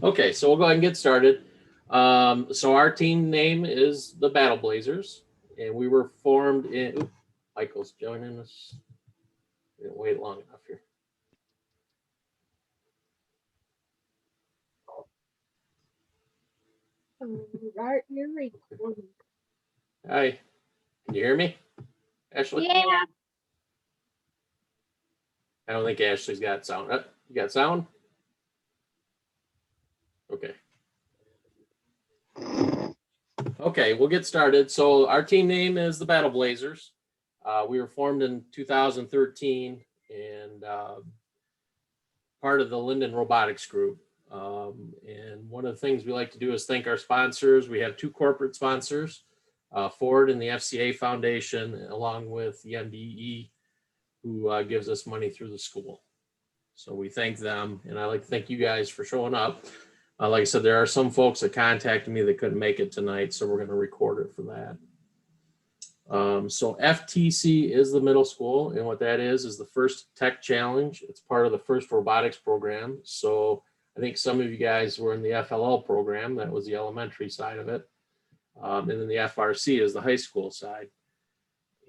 Okay, so we'll go ahead and get started. So our team name is the Battle Blazers, and we were formed in. Ooh, Michael's joining us. We didn't wait long enough here. Right, you're recording. Hi, can you hear me, Ashley? Yeah. I don't think Ashley's got sound. You got sound? Okay. Okay, we'll get started. So our team name is the Battle Blazers. We were formed in 2013 and part of the Linden Robotics Group. And one of the things we like to do is thank our sponsors. We have two corporate sponsors, Ford and the FCA Foundation, along with the MDE, who gives us money through the school. So we thank them, and I like to thank you guys for showing up. Like I said, there are some folks that contacted me that couldn't make it tonight, so we're going to record it for that. So FTC is the middle school, and what that is the first tech challenge. It's part of the first robotics program. So I think some of you guys were in the FLL program. That was the elementary side of it. And then the FRC is the high school side.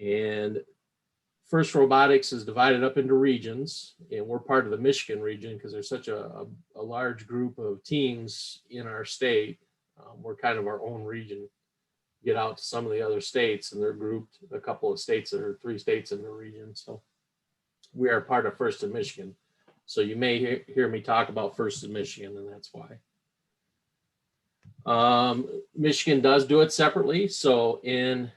And First Robotics is divided up into regions, and we're part of the Michigan region because there's such a large group of teams in our state. We're kind of our own region. Get out to some of the other states, and they're grouped a couple of states or 3 states in the region. So we are part of First in Michigan. So you may hear me talk about First in Michigan, and that's why. Michigan does do it separately. So in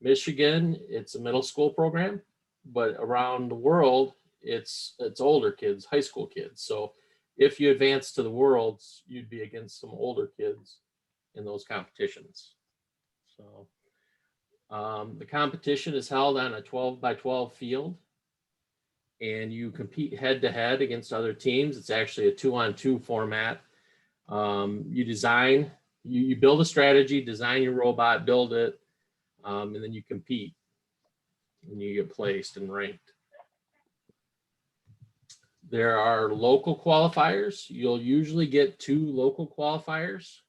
Michigan, it's a middle school program, but around the world, it's older kids, high school kids. So if you advance to the worlds, you'd be against some older kids in those competitions. So the competition is held on a 12-by-12 field, and you compete head-to-head against other teams. It's actually a 2-on-2 format. You design, you build a strategy, design your robot, build it, and then you compete, and you get placed and ranked. There are local qualifiers. You'll usually get 2 local qualifiers,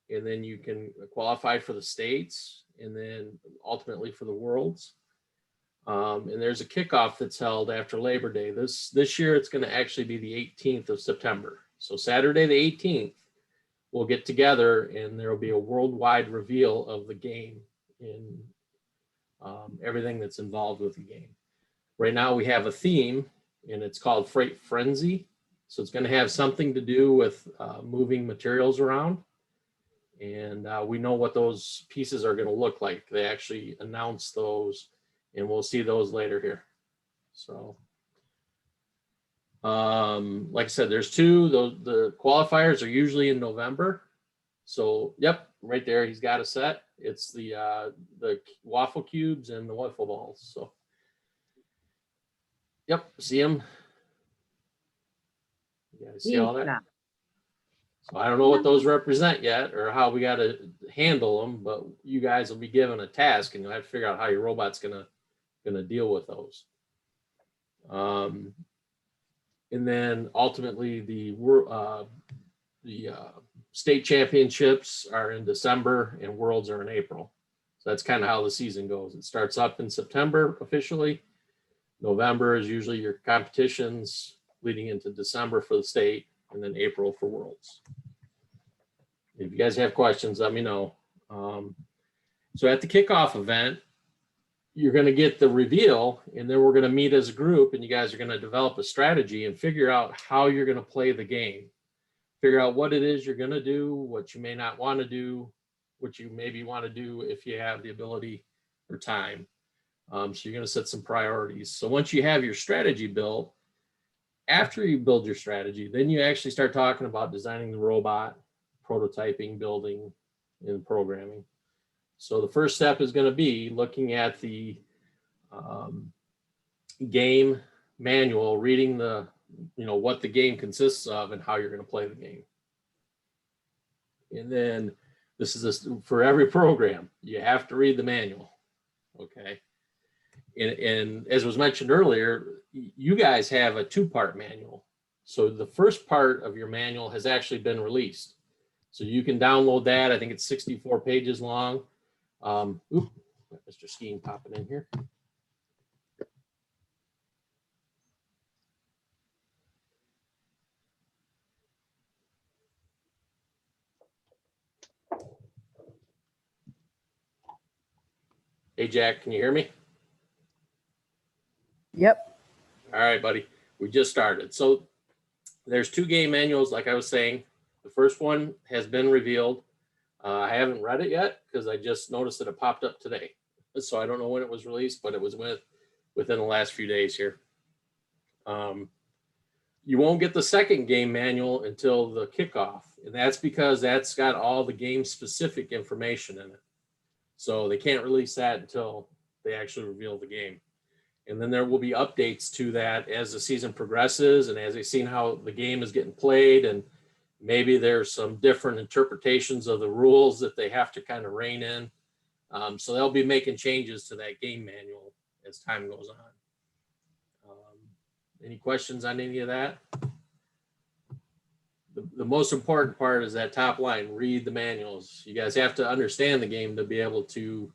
and then you can qualify for the states and then ultimately for the worlds. And there's a kickoff that's held after Labor Day. This year, it's going to actually be the 18th of September. So Saturday, the 18th, we'll get together and there will be a worldwide reveal of the game and everything that's involved with the game. Right now, we have a theme, and it's called Freight Frenzy. So it's going to have something to do with moving materials around. And we know what those pieces are going to look like. They actually announce those, and we'll see those later here. So, like I said, there's 2. The qualifiers are usually in November. So, yep, right there, he's got a set. It's the waffle cubes and the wiffle balls. So, yep, see them. You guys see all that? So I don't know what those represent yet or how we got to handle them, but you guys will be given a task and you'll have to figure out how your robot's gonna deal with those. And then ultimately the state championships are in December and worlds are in April. So that's kind of how the season goes. It starts up in September officially. November is usually your competitions leading into December for the state, and then April for worlds. If you guys have questions, let me know. So at the kickoff event, you're going to get the reveal, and then we're going to meet as a group, and you guys are going to develop a strategy and figure out how you're going to play the game. Figure out what it is you're going to do, what you may not want to do, what you maybe want to do if you have the ability or time. So you're going to set some priorities. So once you have your strategy built, after you build your strategy, then you actually start talking about designing the robot, prototyping, building, and programming. So the first step is going to be looking at the game manual, reading the, what the game consists of and how you're going to play the game. And then this is for every program, you have to read the manual, okay? And as was mentioned earlier, you guys have a 2-part manual. So the first part of your manual has actually been released. So you can download that. I think it's 64 pages long. Mr. Skeen popping in here. Hey, Jack, can you hear me? Yep. All right, buddy. We just started. So there's 2 game manuals, like I was saying. The first one has been revealed. I haven't read it yet because I just noticed that it popped up today. So I don't know when it was released, but it was within the last few days here. You won't get the second game manual until the kickoff, and that's because that's got all the game specific information in it. So they can't release that until they actually reveal the game. And then there will be updates to that as the season progresses and as they've seen how the game is getting played, and maybe there's some different interpretations of the rules that they have to kind of rein in. So they'll be making changes to that game manual as time goes on. Any questions on any of that? The most important part is that top line, read the manuals. You guys have to understand the game to be able to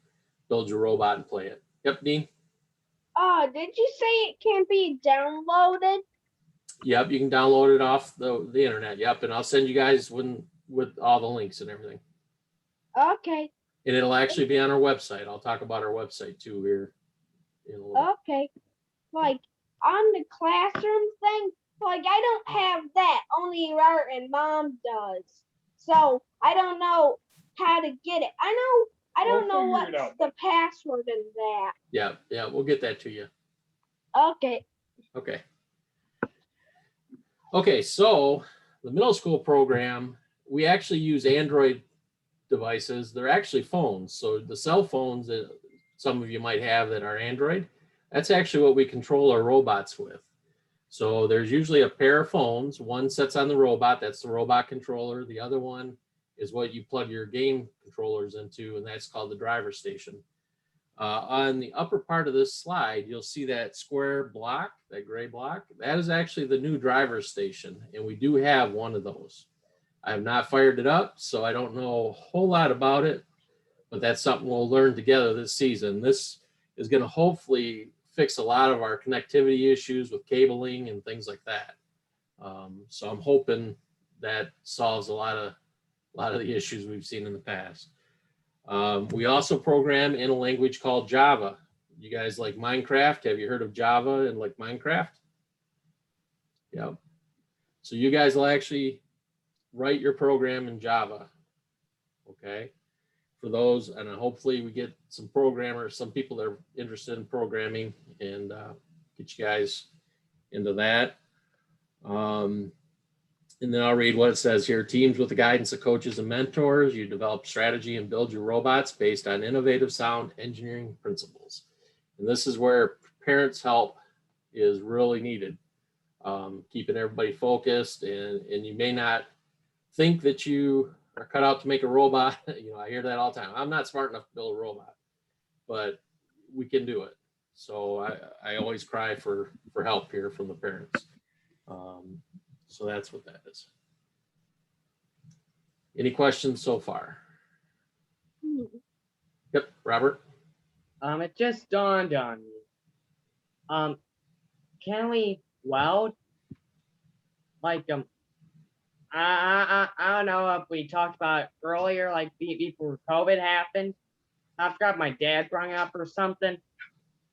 build your robot and play it. Yep, Dean? Did you say it can be downloaded? Yep, you can download it off the internet. Yep, and I'll send you guys with all the links and everything. Okay. And it'll actually be on our website. I'll talk about our website too here in a little bit. Okay. Like on the classroom thing, like I don't have that. Only Robert and Mom does. So I don't know how to get it. I don't know what's the password in that. Yeah, we'll get that to you. Okay. Okay, so the middle school program, we actually use Android devices. They're actually phones. So the cell phones that some of you might have that are Android, that's actually what we control our robots with. So there's usually a pair of phones. One sits on the robot, that's the robot controller. The other one is what you plug your game controllers into, and that's called the driver station. On the upper part of this slide, you'll see that square block, that gray block. That is actually the new driver station, and we do have one of those. I have not fired it up, so I don't know a whole lot about it, but that's something we'll learn together this season. This is going to hopefully fix a lot of our connectivity issues with cabling and things like that. So I'm hoping that solves a lot of the issues we've seen in the past. We also program in a language called Java. You guys like Minecraft? Have you heard of Java and like Minecraft? Yep. So you guys will actually write your program in Java. Okay. For those, and hopefully we get some programmers, some people that are interested in programming, and get you guys into that. And then I'll read what it says here. Teams with the guidance of coaches and mentors, you develop strategy and build your robots based on innovative sound engineering principles. And this is where parents' help is really needed. Keeping everybody focused, and you may not think that you are cut out to make a robot. You know, I hear that all the time. I'm not smart enough to build a robot, but we can do it. So I always cry for help here from the parents. So that's what that is. Any questions so far? Yep, Robert. It just dawned on me. Can we weld? Like I don't know if we talked about it earlier, like before COVID happened. I forgot my dad brought up or something,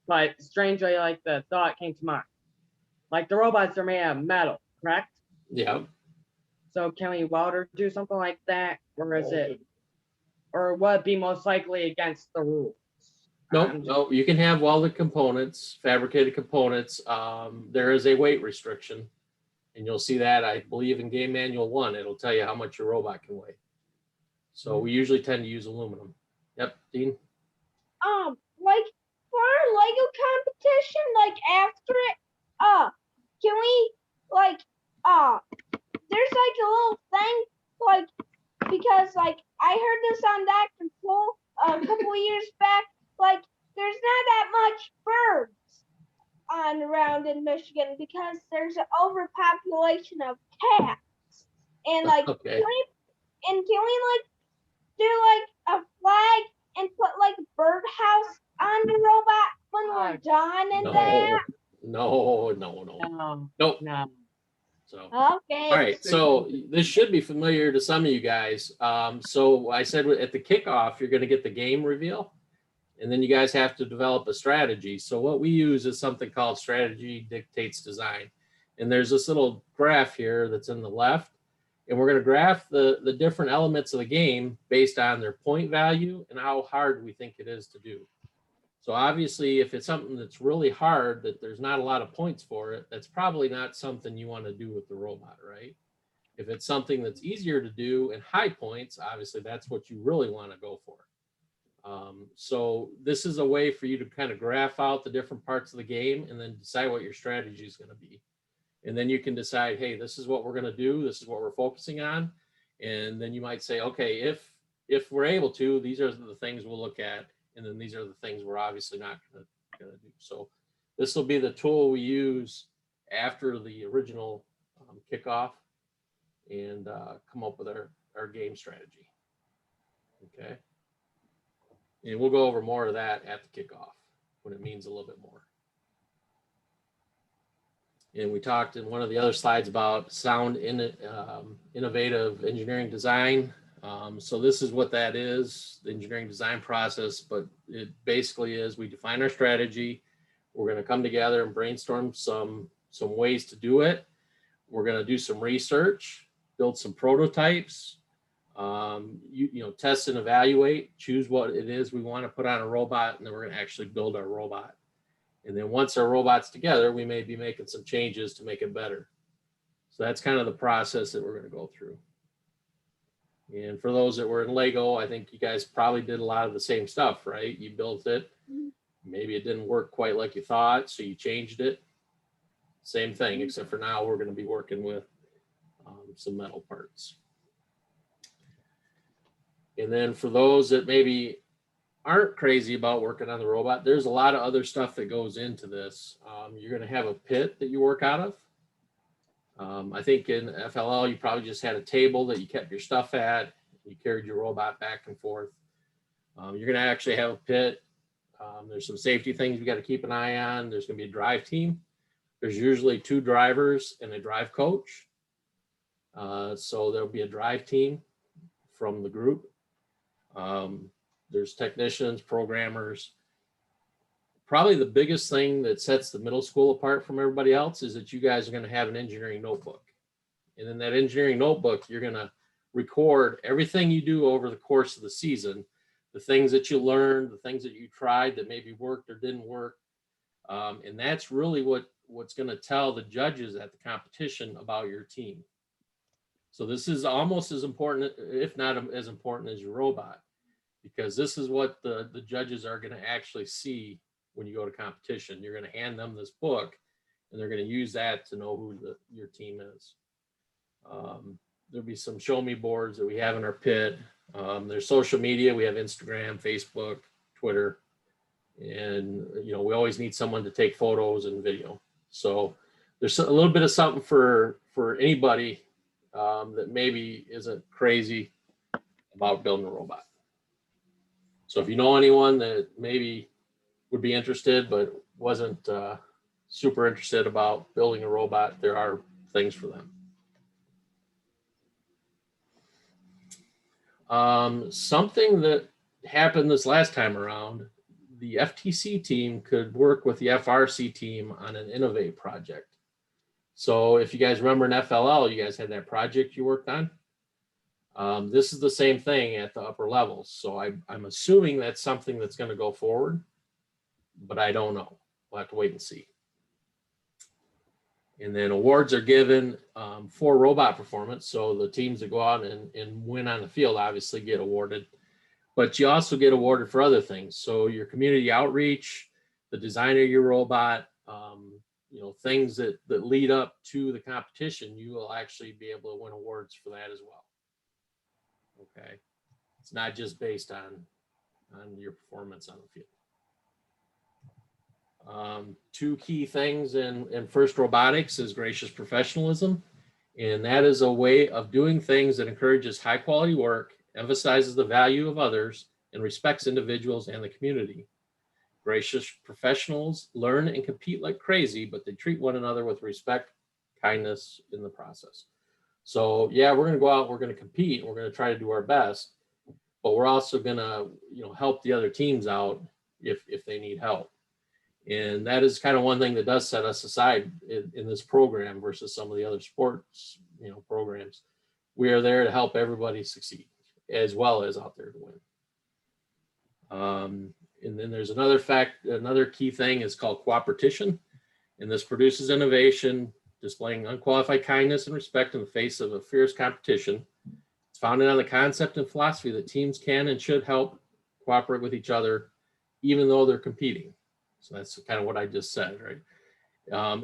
but strangely, like the thought came to mind. Like the robots are made out of metal, correct? Yeah. So can we weld or do something like that, or is it, or would it be most likely against the rules? No, you can have welded components, fabricated components. There is a weight restriction, and you'll see that, I believe, in Game Manual 1. It'll tell you how much your robot can weigh. So we usually tend to use aluminum. Yep, Dean? Like for our Lego competition, like after it, can we, like, there's like a little thing, like, because like I heard this on Dr. Full a couple years back, like there's not that much birds on around in Michigan because there's an overpopulation of cats. And like, Okay. can we like do like a flag and put like a birdhouse on the robot when we're done and that? No. No. Nope. No. So. Okay. All right, so this should be familiar to some of you guys. So I said at the kickoff, you're going to get the game reveal, and then you guys have to develop a strategy. So what we use is something called strategy dictates design. And there's this little graph here that's in the left, and we're going to graph the different elements of the game based on their point value and how hard we think it is to do. So obviously, if it's something that's really hard, that there's not a lot of points for it, that's probably not something you want to do with the robot, right? If it's something that's easier to do and high points, obviously that's what you really want to go for. So this is a way for you to kind of graph out the different parts of the game and then decide what your strategy is going to be. And then you can decide, hey, this is what we're going to do. This is what we're focusing on. And then you might say, okay, if we're able to, these are the things we'll look at. And then these are the things we're obviously not going to do. So this will be the tool we use after the original kickoff and come up with our game strategy. Okay. And we'll go over more of that at the kickoff when it means a little bit more. And we talked in one of the other slides about sound innovative engineering design. So this is what that is, the engineering design process, but it basically is we define our strategy. We're going to come together and brainstorm some ways to do it. We're going to do some research, build some prototypes, test and evaluate, choose what it is we want to put on a robot, and then we're going to actually build our robot. And then once our robot's together, we may be making some changes to make it better. So that's kind of the process that we're going to go through. And for those that were in Lego, I think you guys probably did a lot of the same stuff, right? You built it. Maybe it didn't work quite like you thought, so you changed it. Same thing, except for now we're going to be working with some metal parts. And then for those that maybe aren't crazy about working on the robot, there's a lot of other stuff that goes into this. You're going to have a pit that you work out of. I think in FLL, you probably just had a table that you kept your stuff at. You carried your robot back and forth. You're going to actually have a pit. There's some safety things you got to keep an eye on. There's going to be a drive team. There's usually 2 drivers and a drive coach. So there'll be a drive team from the group. There's technicians, programmers. Probably the biggest thing that sets the middle school apart from everybody else is that you guys are going to have an engineering notebook. And in that engineering notebook, you're going to record everything you do over the course of the season, the things that you learned, the things that you tried that maybe worked or didn't work. And that's really what's going to tell the judges at the competition about your team. So this is almost as important, if not as important as your robot, because this is what the judges are going to actually see when you go to competition. You're going to hand them this book and they're going to use that to know who your team is. There'll be some show me boards that we have in our pit. There's social media. We have Instagram, Facebook, Twitter, and we always need someone to take photos and video. So there's a little bit of something for anybody that maybe isn't crazy about building a robot. So if you know anyone that maybe would be interested but wasn't super interested about building a robot, there are things for them. Something that happened this last time around, the FTC team could work with the FRC team on an Innovate project. So if you guys remember in FLL, you guys had that project you worked on. This is the same thing at the upper levels. So I'm assuming that's something that's going to go forward, but I don't know. We'll have to wait and see. And then awards are given for robot performance. So the teams that go out and win on the field obviously get awarded, but you also get awarded for other things. So your community outreach, the design of your robot, things that lead up to the competition, you will actually be able to win awards for that as well. Okay. It's not just based on your performance on the field. Two key things in FIRST Robotics is gracious professionalism. And that is a way of doing things that encourages high quality work, emphasizes the value of others, and respects individuals and the community. Gracious professionals learn and compete like crazy, but they treat one another with respect, kindness in the process. So yeah, we're gonna go out, we're gonna compete, we're gonna try to do our best, but we're also gonna, help the other teams out if they need help. And that is kind of one thing that does set us aside in this program versus some of the other sports, programs. We are there to help everybody succeed as well as out there to win. And then there's another key thing is called cooperation. And this produces innovation, displaying unqualified kindness and respect in the face of a fierce competition. It's founded on the concept and philosophy that teams can and should help cooperate with each other, even though they're competing. So that's kind of what I just said, right?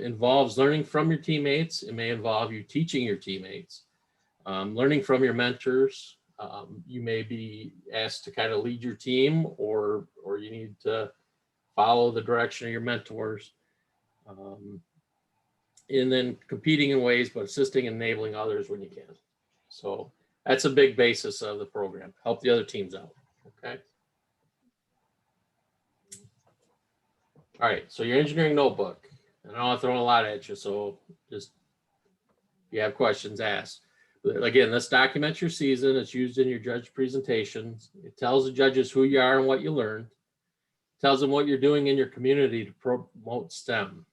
Involves learning from your teammates. It may involve you teaching your teammates, learning from your mentors. You may be asked to kind of lead your team, or you need to follow the direction of your mentors. And then competing in ways, but assisting and enabling others when you can. So that's a big basis of the program. Help the other teams out. Okay. All right. So your engineering notebook. And I know I'm throwing a lot at you, so just if you have questions, ask. Again, this documents your season. It's used in your judge presentations. It tells the judges who you are and what you learned. It tells them what you're doing in your community to promote STEM.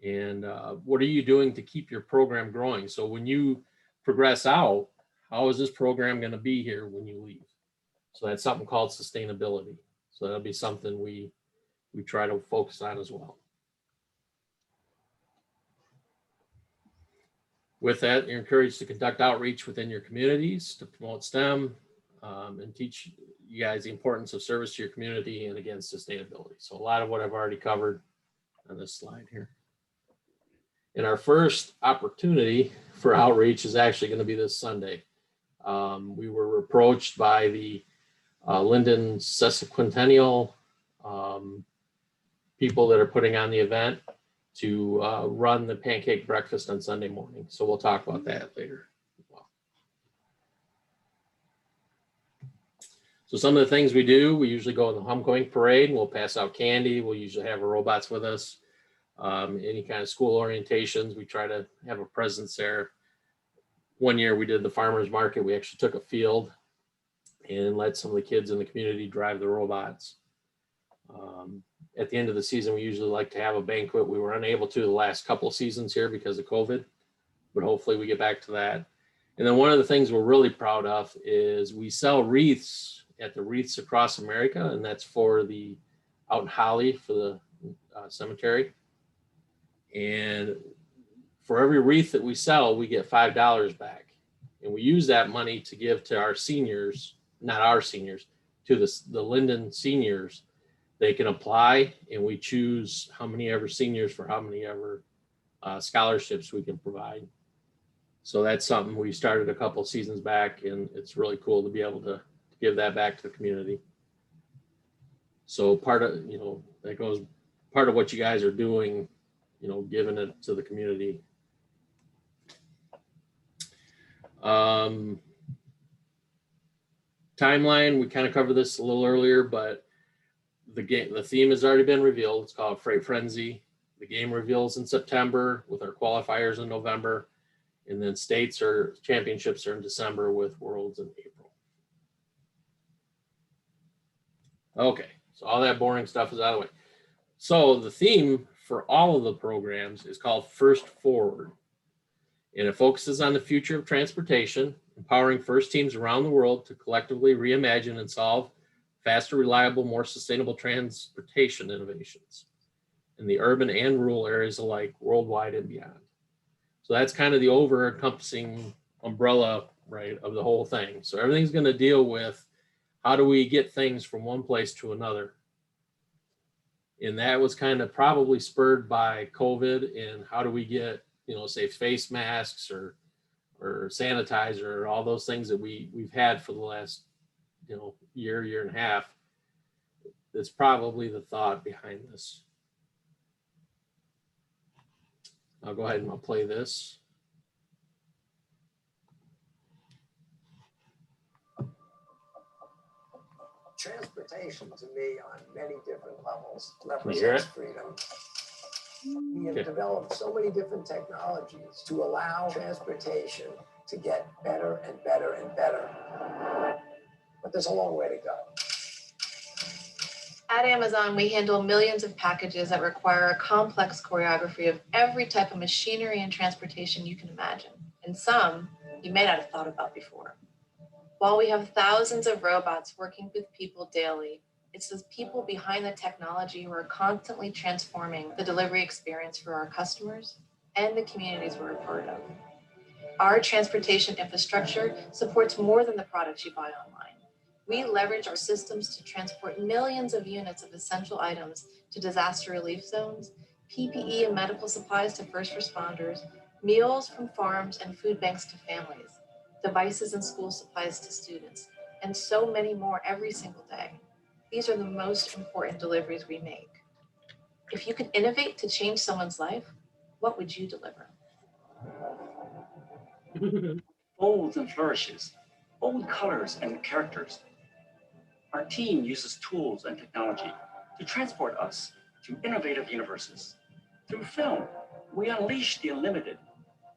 And what are you doing to keep your program growing? So when you progress out, how is this program going to be here when you leave? So that's something called sustainability. So that'll be something we try to focus on as well. With that, you're encouraged to conduct outreach within your communities to promote STEM and teach you guys the importance of service to your community and, again, sustainability. So a lot of what I've already covered on this slide here. And our first opportunity for outreach is actually going to be this Sunday. We were approached by the Linden sesquicentennial people that are putting on the event to run the pancake breakfast on Sunday morning. So we'll talk about that later. So some of the things we do, we usually go in the homecoming parade and we'll pass out candy. We'll usually have our robots with us. Any kind of school orientations, we try to have a presence there. One year we did the farmers market. We actually took a field and let some of the kids in the community drive the robots. At the end of the season, we usually like to have a banquet. We were unable to the last couple of seasons here because of COVID, but hopefully we get back to that. And then one of the things we're really proud of is we sell wreaths at the Wreaths Across America, and that's for the out in Holly for the cemetery. And for every wreath that we sell, we get $5 back. And we use that money to give to our seniors, not our seniors, to the Linden seniors. They can apply and we choose how many ever seniors for how many ever scholarships we can provide. So that's something we started a couple of seasons back, and it's really cool to be able to give that back to the community. So part of, that goes part of what you guys are doing, giving it to the community. Timeline, we kind of covered this a little earlier, but the theme has already been revealed. It's called Freight Frenzy. The game reveals in September with our qualifiers in November, and then states or championships are in December with Worlds in April. Okay, so all that boring stuff is out of the way. So the theme for all of the programs is called First Forward, and it focuses on the future of transportation, empowering first teams around the world to collectively reimagine and solve faster, reliable, more sustainable transportation innovations in the urban and rural areas alike, worldwide and beyond. So that's kind of the over-encompassing umbrella, right, of the whole thing. So everything's going to deal with how do we get things from one place to another. And that was kind of probably spurred by COVID, and how do we get, say, face masks or sanitizer, or all those things that we've had for the last, year and a half. That's probably the thought behind this. I'll go ahead and I'll play this. Transportation to me on many different levels Can you hear represents it? freedom. We have Okay. developed so many different technologies to allow transportation to get better and better and better. But there's a long way to go. At Amazon, we handle millions of packages that require a complex choreography of every type of machinery and transportation you can imagine, and some you may not have thought about before. While we have thousands of robots working with people daily, it's the people behind the technology who are constantly transforming the delivery experience for our customers and the communities we're a part of. Our transportation infrastructure supports more than the products you buy online. We leverage our systems to transport millions of units of essential items to disaster relief zones, PPE and medical supplies to first responders, meals from farms and food banks to families, devices and school supplies to students, and so many more every single day. These are the most important deliveries we make. If you could innovate to change someone's life, what would you deliver? Folds and flourishes, bold colors and characters. Our team uses tools and technology to transport us to innovative universes. Through film, we unleash the unlimited,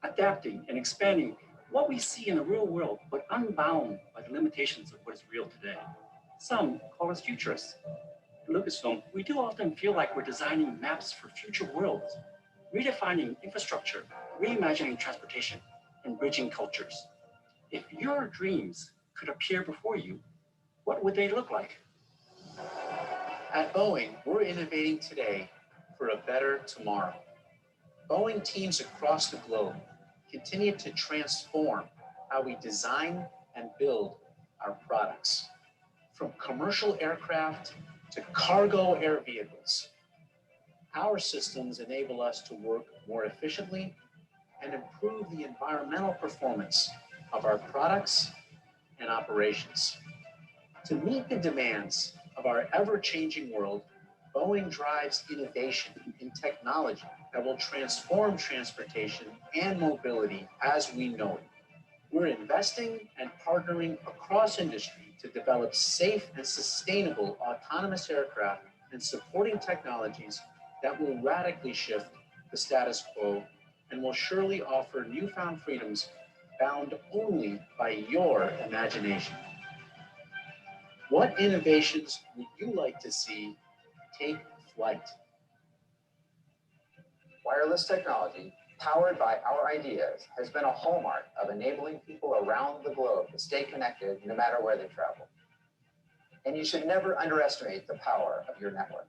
adapting and expanding what we see in the real world, but unbound by the limitations of what is real today. Some call us futurists. At Lucasfilm, we do often feel like we're designing maps for future worlds, redefining infrastructure, reimagining transportation, and bridging cultures. If your dreams could appear before you, what would they look like? At Boeing, we're innovating today for a better tomorrow. Boeing teams across the globe continue to transform how we design and build our products. From commercial aircraft to cargo air vehicles, our systems enable us to work more efficiently and improve the environmental performance of our products and operations. To meet the demands of our ever-changing world, Boeing drives innovation in technology that will transform transportation and mobility as we know it. We're investing and partnering across industry to develop safe and sustainable autonomous aircraft and supporting technologies that will radically shift the status quo and will surely offer newfound freedoms bound only by your imagination. What innovations would you like to see take flight? Wireless technology, powered by our ideas, has been a hallmark of enabling people around the globe to stay connected no matter where they travel. And you should never underestimate the power of your network.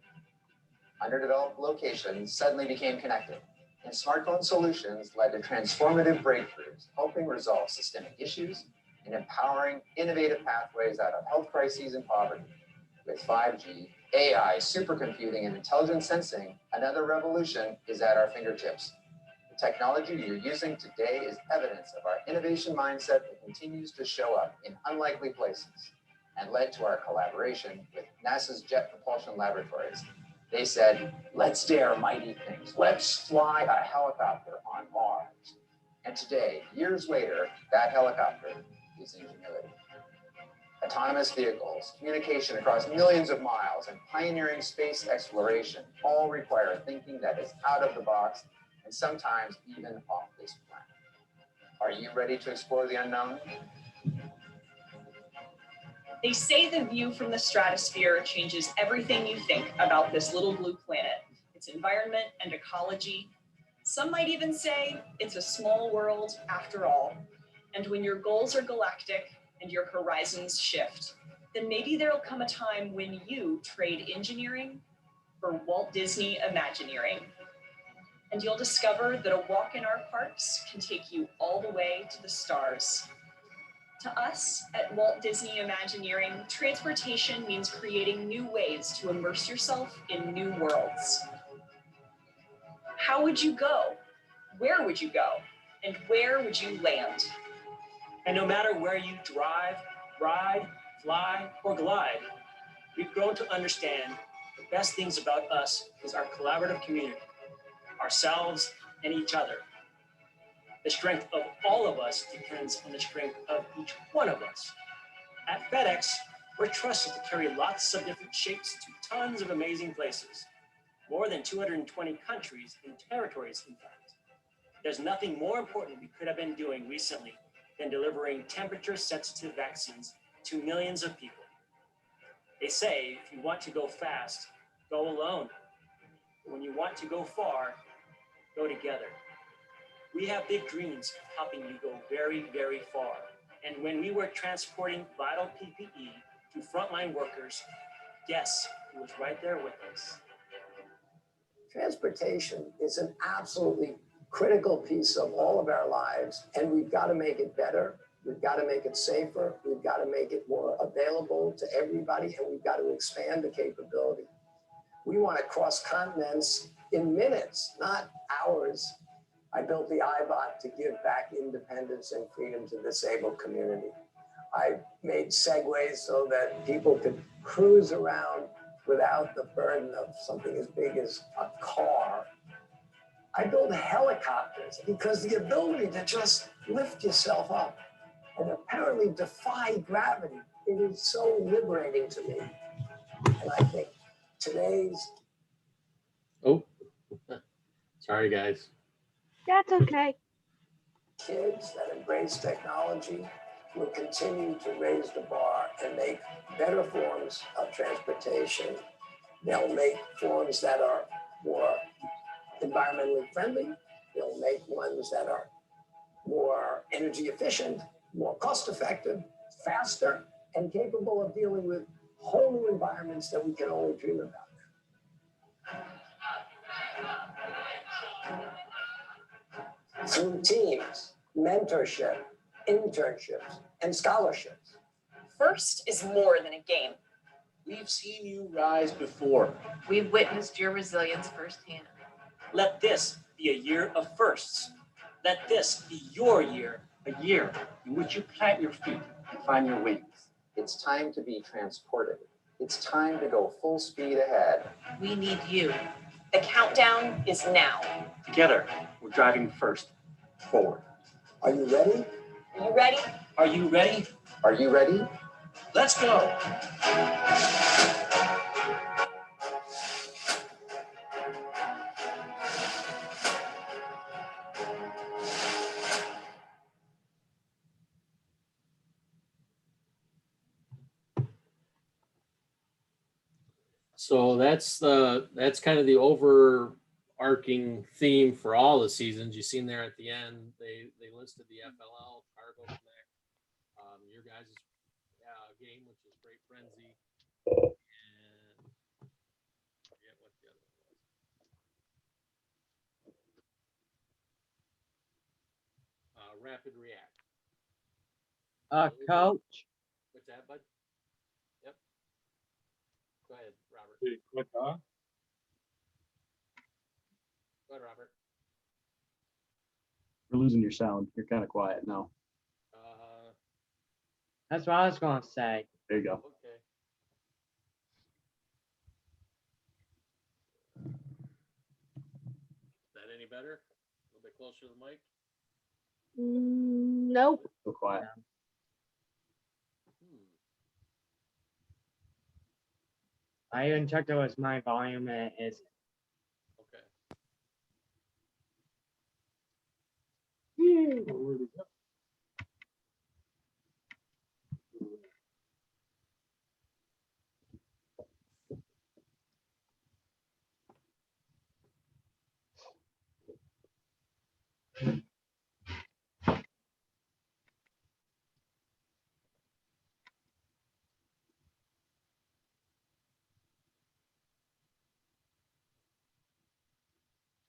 Underdeveloped locations suddenly became connected, and smartphone solutions led to transformative breakthroughs, helping resolve systemic issues and empowering innovative pathways out of health crises and poverty. With 5G, AI, supercomputing, and intelligent sensing, another revolution is at our fingertips. The technology you're using today is evidence of our innovation mindset that continues to show up in unlikely places and led to our collaboration with NASA's Jet Propulsion Laboratories. They said, let's dare mighty things. Let's fly a helicopter on Mars. And today, years later, that helicopter is Ingenuity. Autonomous vehicles, communication across millions of miles, and pioneering space exploration all require thinking that is out of the box and sometimes even off this planet. Are you ready to explore the unknown? They say the view from the stratosphere changes everything you think about this little blue planet, its environment and ecology. Some might even say it's a small world after all. And when your goals are galactic and your horizons shift, then maybe there'll come a time when you trade engineering for Walt Disney Imagineering. And you'll discover that a walk in our parks can take you all the way to the stars. To us at Walt Disney Imagineering, transportation means creating new ways to immerse yourself in new worlds. How would you go? Where would you go? And where would you land? And no matter where you drive, ride, fly, or glide, we've grown to understand the best things about us is our collaborative community, ourselves and each other. The strength of all of us depends on the strength of each one of us. At FedEx, we're trusted to carry lots of different shapes to tons of amazing places. More than 220 countries and territories, in fact. There's nothing more important we could have been doing recently than delivering temperature-sensitive vaccines to millions of people. They say if you want to go fast, go alone. But when you want to go far, go together. We have big dreams of helping you go very, very far. And when we were transporting vital PPE to frontline workers, guess who was right there with us? Transportation is an absolutely critical piece of all of our lives, and we've got to make it better. We've got to make it safer. We've got to make it more available to everybody, and we've got to expand the capability. We want to cross continents in minutes, not hours. I built the iBot to give back independence and freedom to the disabled community. I made segways so that people could cruise around without the burden of something as big as a car. I build helicopters because the ability to just lift yourself up and apparently defy gravity, it is so liberating to me. And I think today's... Oh, sorry, guys. That's okay. Kids that embrace technology will continue to raise the bar and make better forms of transportation. They'll make forms that are more environmentally friendly. They'll make ones that are more energy efficient, more cost effective, faster, and capable of dealing with whole new environments that we can only dream about. Through teams, mentorship, internships, and scholarships. First is more than a game. We've seen you rise before. We've witnessed your resilience firsthand. Let this be a year of firsts. Let this be your year, a year in which you plant your feet and find your wings. It's time to be transported. It's time to go full speed ahead. We need you. The countdown is now. Together, we're driving first, forward. Are you ready? Are you ready? Are you ready? Are you ready? Let's go. So that's kind of the overarching theme for all the seasons. You seen there at the end, they listed the FLL, Cargo Connect, your guys' game, which is Great Frenzy, and I forget what the other one was. Rapid React. Coach. What's that, bud? Yep. Go ahead, Robert. Click on. Go ahead, Robert. We're losing your sound. You're kind of quiet now. That's what I was going to say. There you go. Okay. Is that any better? A little bit closer to the mic? Nope. So quiet. I even checked it was my volume and it is. Okay. Hmm.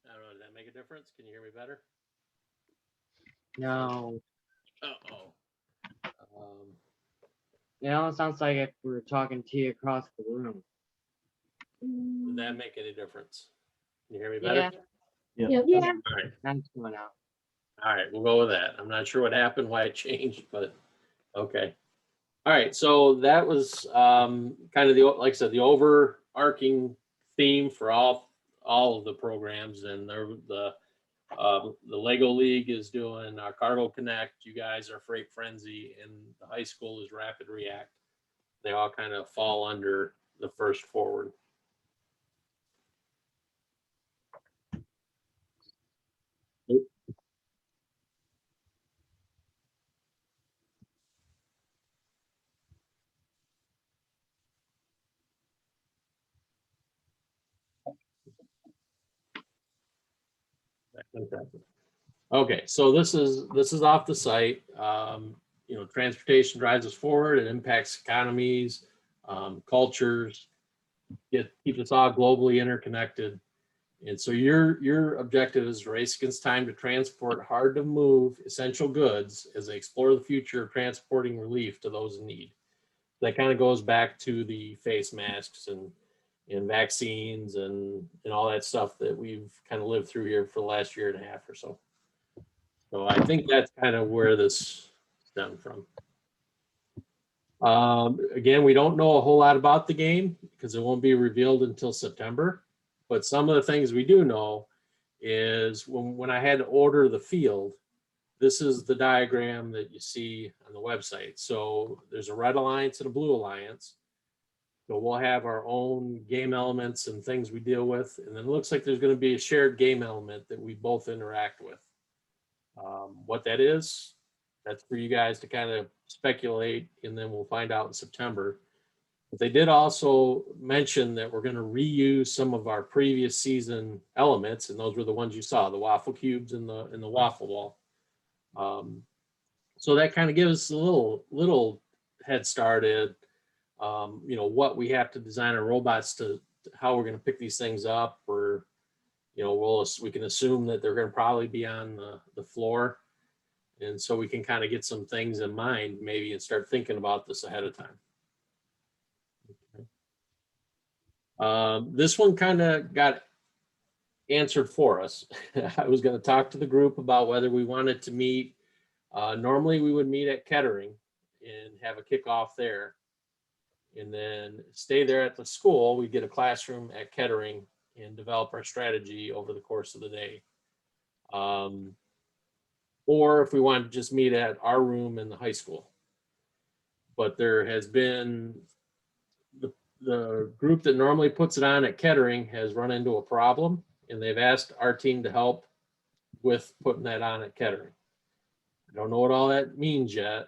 I don't know. Does that make a difference? Can you hear me better? No. Uh-oh. It sounds like if we were talking to you across the room. Did that make any difference? Can you hear me better? Yeah. Yeah. Yeah. All right. That's going out. All right. We'll go with that. I'm not sure what happened, why it changed, but okay. All right. So that was kind of the, like I said, the overarching theme for all of the programs, and the The Lego League is doing our Cargo Connect. You guys are Freight Frenzy, and the high school is Rapid React. They all kind of fall under the First Forward. Okay, so this is off the site. You know, transportation drives us forward. It impacts economies, cultures, keeps us all globally interconnected. And so your objective is to race against time to transport hard to move essential goods as they explore the future of transporting relief to those in need. That kind of goes back to the face masks and vaccines and all that stuff that we've kind of lived through here for the last year and a half or so. So I think that's kind of where this stemmed from. Again, we don't know a whole lot about the game because it won't be revealed until September. But some of the things we do know is when I had to order the field, this is the diagram that you see on the website. So there's a red alliance and a blue alliance. So we'll have our own game elements and things we deal with. And then it looks like there's going to be a shared game element that we both interact with. What that is, that's for you guys to kind of speculate, and then we'll find out in September. But they did also mention that we're going to reuse some of our previous season elements, and those were the ones you saw, the waffle cubes and the waffle wall. So that kind of gives us a little head started. You know, what we have to design our robots to how we're going to pick these things up, or you know, we can assume that they're going to probably be on the floor. And so we can kind of get some things in mind maybe and start thinking about this ahead of time. Okay. This one kind of got answered for us. I was going to talk to the group about whether we wanted to meet. Normally we would meet at Kettering and have a kickoff there. And then stay there at the school. We get a classroom at Kettering and develop our strategy over the course of the day. Or if we want to just meet at our room in the high school. But there has been, the group that normally puts it on at Kettering has run into a problem, and they've asked our team to help with putting that on at Kettering. I don't know what all that means yet,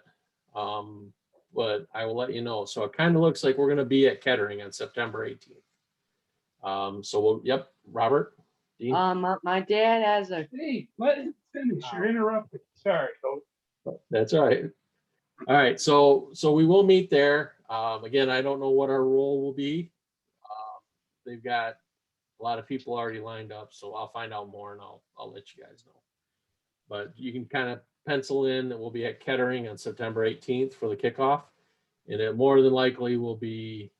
but I will let you know. So it kind of looks like we're going to be at Kettering on September 18th. So we'll, yep, Robert. Dean? My dad has a. Hey, let him finish. You're interrupting. Sorry. That's all right. All right. So we will meet there. Again, I don't know what our role will be. They've got a lot of people already lined up, so I'll find out more and I'll let you guys know. But you can kind of pencil in that we'll be at Kettering on September 18th for the kickoff, and it more than likely will be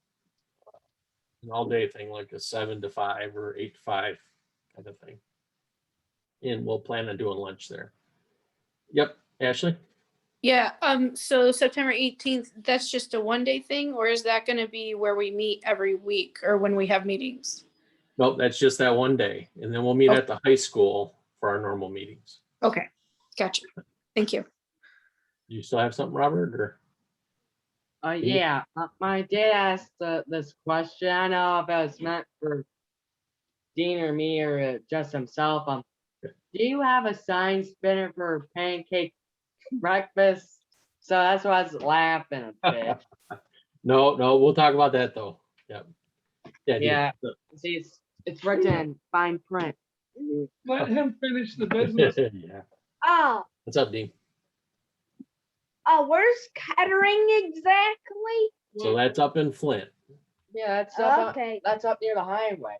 an all-day thing, like a 7 to 5 or 8 to 5 kind of thing. And we'll plan on doing lunch there. Yep, Ashley? Yeah, so September 18th, that's just a one-day thing, or is that going to be where we meet every week or when we have meetings? Nope, that's just that one day. And then we'll meet at the high school for our normal meetings. Okay, gotcha. Thank you. You still have something, Robert? Or Yeah, my dad asked this question. I don't know if it was meant for Dean or me or just himself. Do you have a sign spinner for pancake breakfast? So that's why I was laughing a bit. No, we'll talk about that though. Yep. Yeah. See, it's written in fine print. Let him finish the business. Yeah. What's up, Dean? Where's Kettering exactly? So that's up in Flint. Yeah, that's up, Okay. that's up near the highway.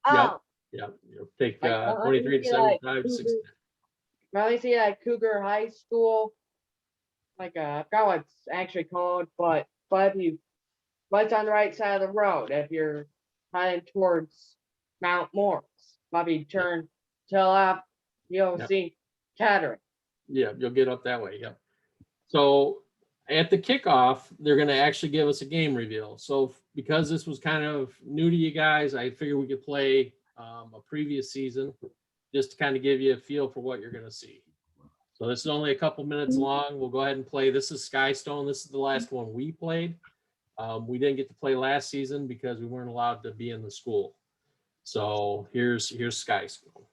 Oh, Yep. You'll take Like, 23 to like 75 to 60. Probably see that Cougar High School. Like I forgot what it's actually called, but it's on the right side of the road. If you're heading towards Mount Morris, maybe turn to the left, you'll see Kettering. Yeah, you'll get up that way. Yep. So at the kickoff, they're going to actually give us a game reveal. So because this was kind of new to you guys, I figured we could play a previous season just to kind of give you a feel for what you're going to see. So this is only a couple minutes long. We'll go ahead and play. This is Skystone. This is the last one we played. We didn't get to play last season because we weren't allowed to be in the school. So here's Skystone.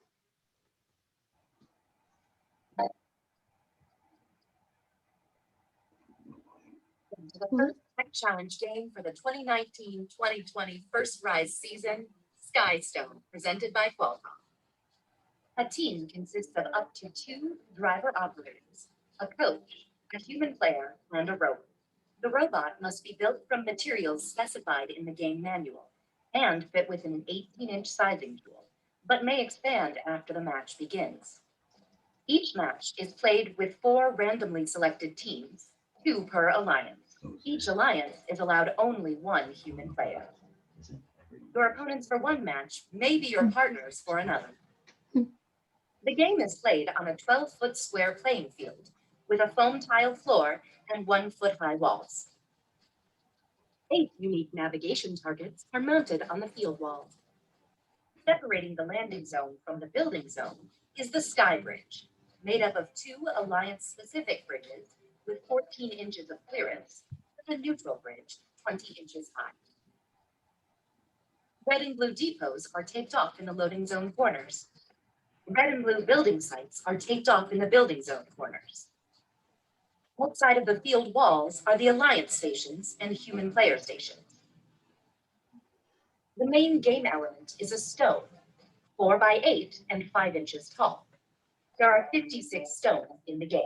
To the first Tech Challenge game for the 2019-2020 First Rise season, Skystone, presented by Qualcomm. A team consists of up to 2 driver operators, a coach, a human player, and a robot. The robot must be built from materials specified in the game manual and fit within an 18-inch sizing tool, but may expand after the match begins. Each match is played with 4 randomly selected teams, 2 per alliance. Each alliance is allowed only 1 human player. Your opponents for one match may be your partners for another. The game is played on a 12-foot square playing field with a foam tile floor and 1-foot-high walls. 8 unique navigation targets are mounted on the field wall. Separating the landing zone from the building zone is the Sky Bridge, made up of 2 alliance-specific bridges with 14 inches of clearance, and a neutral bridge 20 inches high. Red and blue depots are taped off in the loading zone corners. Red and blue building sites are taped off in the building zone corners. Outside of the field walls are the alliance stations and human player stations. The main game element is a stone, 4 by 8 and 5 inches tall. There are 56 stones in the game.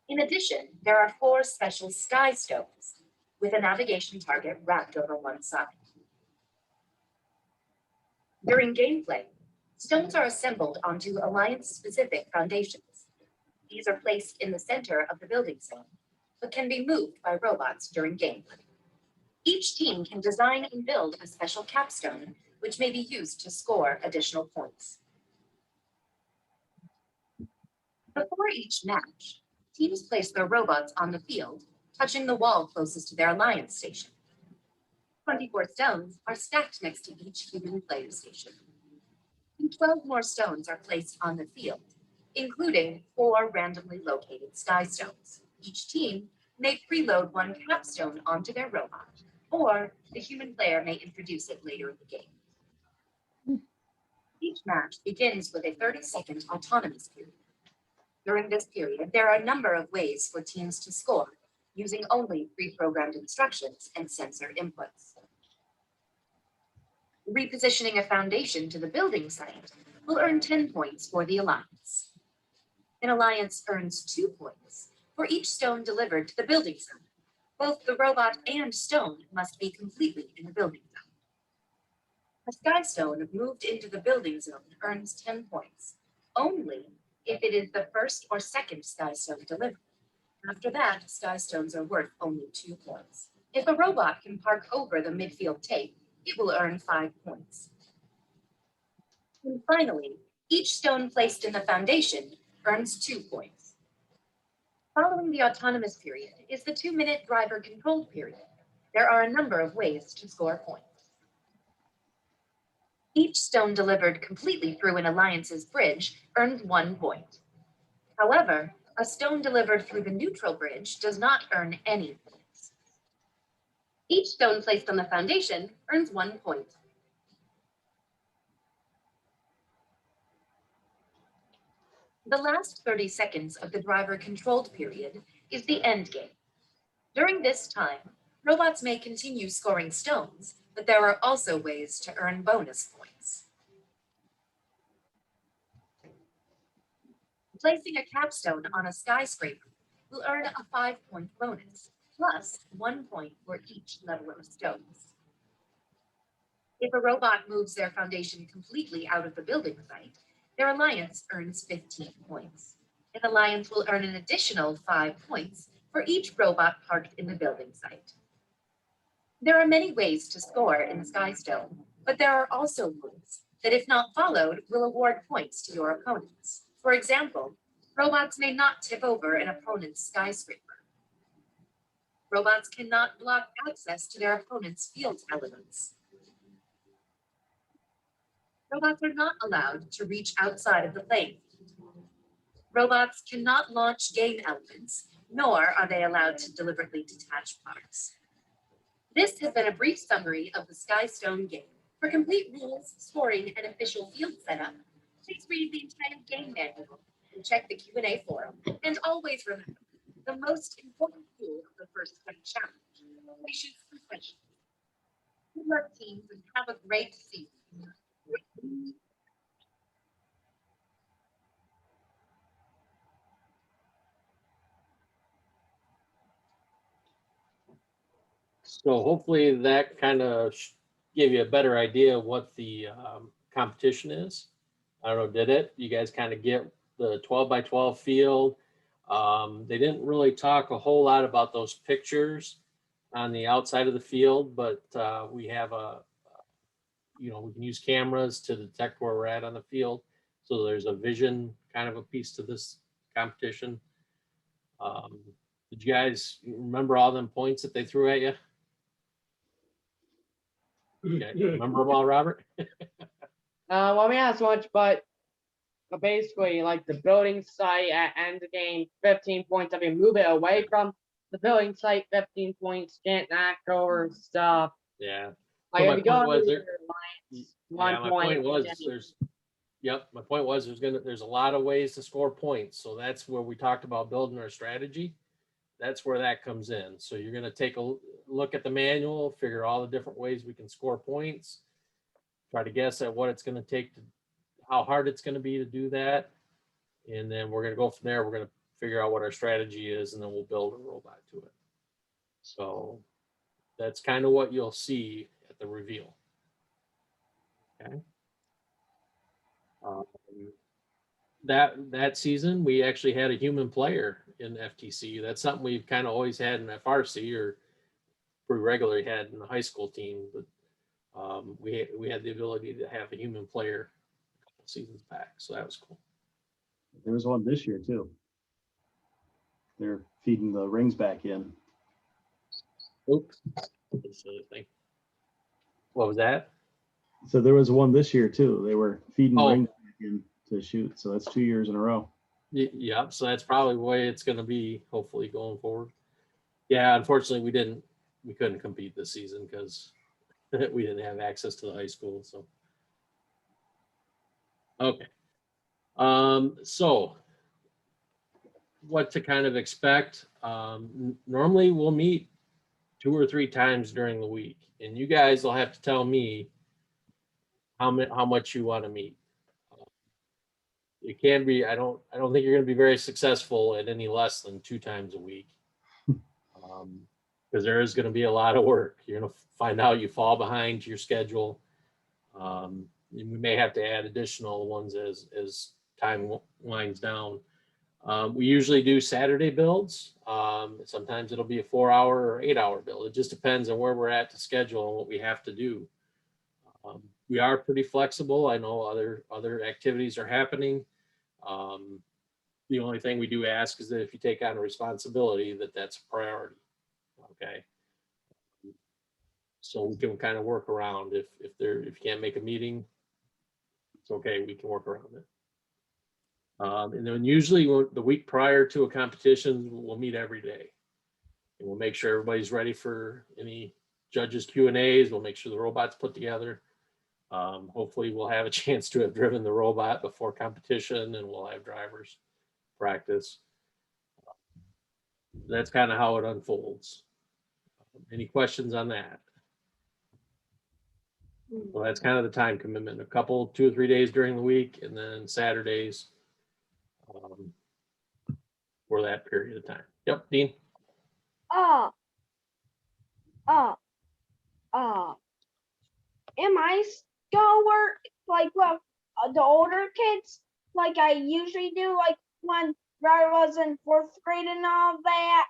In addition, there are 4 special sky stones with a navigation target wrapped over one side. During gameplay, stones are assembled onto alliance-specific foundations. These are placed in the center of the building zone, but can be moved by robots during gameplay. Each team can design and build a special capstone, which may be used to score additional points. Before each match, teams place their robots on the field, touching the wall closest to their alliance station. 24 stones are stacked next to each human player station. And 12 more stones are placed on the field, including 4 randomly located sky stones. Each team may preload 1 capstone onto their robot, or the human player may introduce it later in the game. Each match begins with a 30-second autonomous period. During this period, there are a number of ways for teams to score, using only pre-programmed instructions and sensor inputs. Repositioning a foundation to the building site will earn 10 points for the alliance. An alliance earns 2 points for each stone delivered to the building zone. Both the robot and stone must be completely in the building zone. A sky stone moved into the building zone earns 10 points, only if it is the first or second sky stone delivered. After that, sky stones are worth only 2 points. If a robot can park over the midfield tape, it will earn 5 points. And finally, each stone placed in the foundation earns 2 points. Following the autonomous period is the 2-minute driver controlled period. There are a number of ways to score points. Each stone delivered completely through an alliance's bridge earns 1 point. However, a stone delivered through the neutral bridge does not earn any points. Each stone placed on the foundation earns 1 point. The last 30 seconds of the driver-controlled period is the end game. During this time, robots may continue scoring stones, but there are also ways to earn bonus points. Placing a capstone on a skyscraper will earn a 5-point bonus, plus 1 point for each level of stones. If a robot moves their foundation completely out of the building site, their alliance earns 15 points. An alliance will earn an additional 5 points for each robot parked in the building site. There are many ways to score in Skystone, but there are also rules that, if not followed, will award points to your opponents. For example, robots may not tip over an opponent's skyscraper. Robots cannot block access to their opponent's field elements. Robots are not allowed to reach outside of the plane. Robots cannot launch game elements, nor are they allowed to deliberately detach parts. This has been a brief summary of the Skystone game. For complete rules, scoring, and official field setup, please read the entire game manual and check the Q&A forum. And always remember, the most important tool of the first fight challenge, patience and questions. Good luck, teams, and have a great season. So hopefully that kind of gave you a better idea of what the competition is. I don't know, did it? You guys kind of get the 12 by 12 field. They didn't really talk a whole lot about those pictures on the outside of the field, but we have we can use cameras to detect where we're at on the field. So there's a vision kind of a piece to this competition. Did you guys remember all them points that they threw at you? Okay. Remember them all, Robert? Well, we not so much, but basically, like the building site at end of game, 15 points. If you move it away from the building site, 15 points. Can't knock over stuff. Yeah. Like So if you go under your lines, my point was my point was there's a lot of ways to score points. So that's where we talked about building our strategy. That's where that comes in. So you're going to take a look at the manual, figure all the different ways we can score points, try to guess at what it's going to take to, how hard it's going to be to do that. And then we're going to go from there. We're going to figure out what our strategy is, and then we'll build a robot to it. So that's kind of what you'll see at the reveal. Okay. That season, we actually had a human player in FTC. That's something we've kind of always had in FRC, or pretty regularly had in the high school team. But we had the ability to have a human player a couple seasons back, so that was cool. There was one this year too. They're feeding the rings back in. Oops. This other thing. What was that? So there was one this year too. They were feeding rings back in to shoot. So that's 2 years in a row. Yeah, so that's probably the way it's going to be, hopefully, going forward. Yeah, unfortunately, we couldn't compete this season because we didn't have access to the high school. So, okay. So what to kind of expect? Normally, we'll meet 2 or 3 times during the week, and you guys will have to tell me how much you want to meet. It can be, I don't think you're going to be very successful at any less than 2 times a week. Because there is going to be a lot of work. You're going to find out you fall behind to your schedule. We may have to add additional ones as time winds down. We usually do Saturday builds. Sometimes it'll be a 4-hour or 8-hour build. It just depends on where we're at to schedule and what we have to do. We are pretty flexible. I know other activities are happening. The only thing we do ask is that if you take on a responsibility, that's a priority. Okay. So we can kind of work around if you can't make a meeting, it's okay. We can work around it. And then usually the week prior to a competition, we'll meet every day. And we'll make sure everybody's ready for any judges Q&As. We'll make sure the robot's put together. Hopefully we'll have a chance to have driven the robot before competition, and we'll have drivers practice. That's kind of how it unfolds. Any questions on that? Well, that's kind of the time commitment, 2 or 3 days during the week, and then Saturdays for that period of time. Yep, Dean. Am I gonna work like with the older kids like I usually do, like when I was in 4th grade and all that?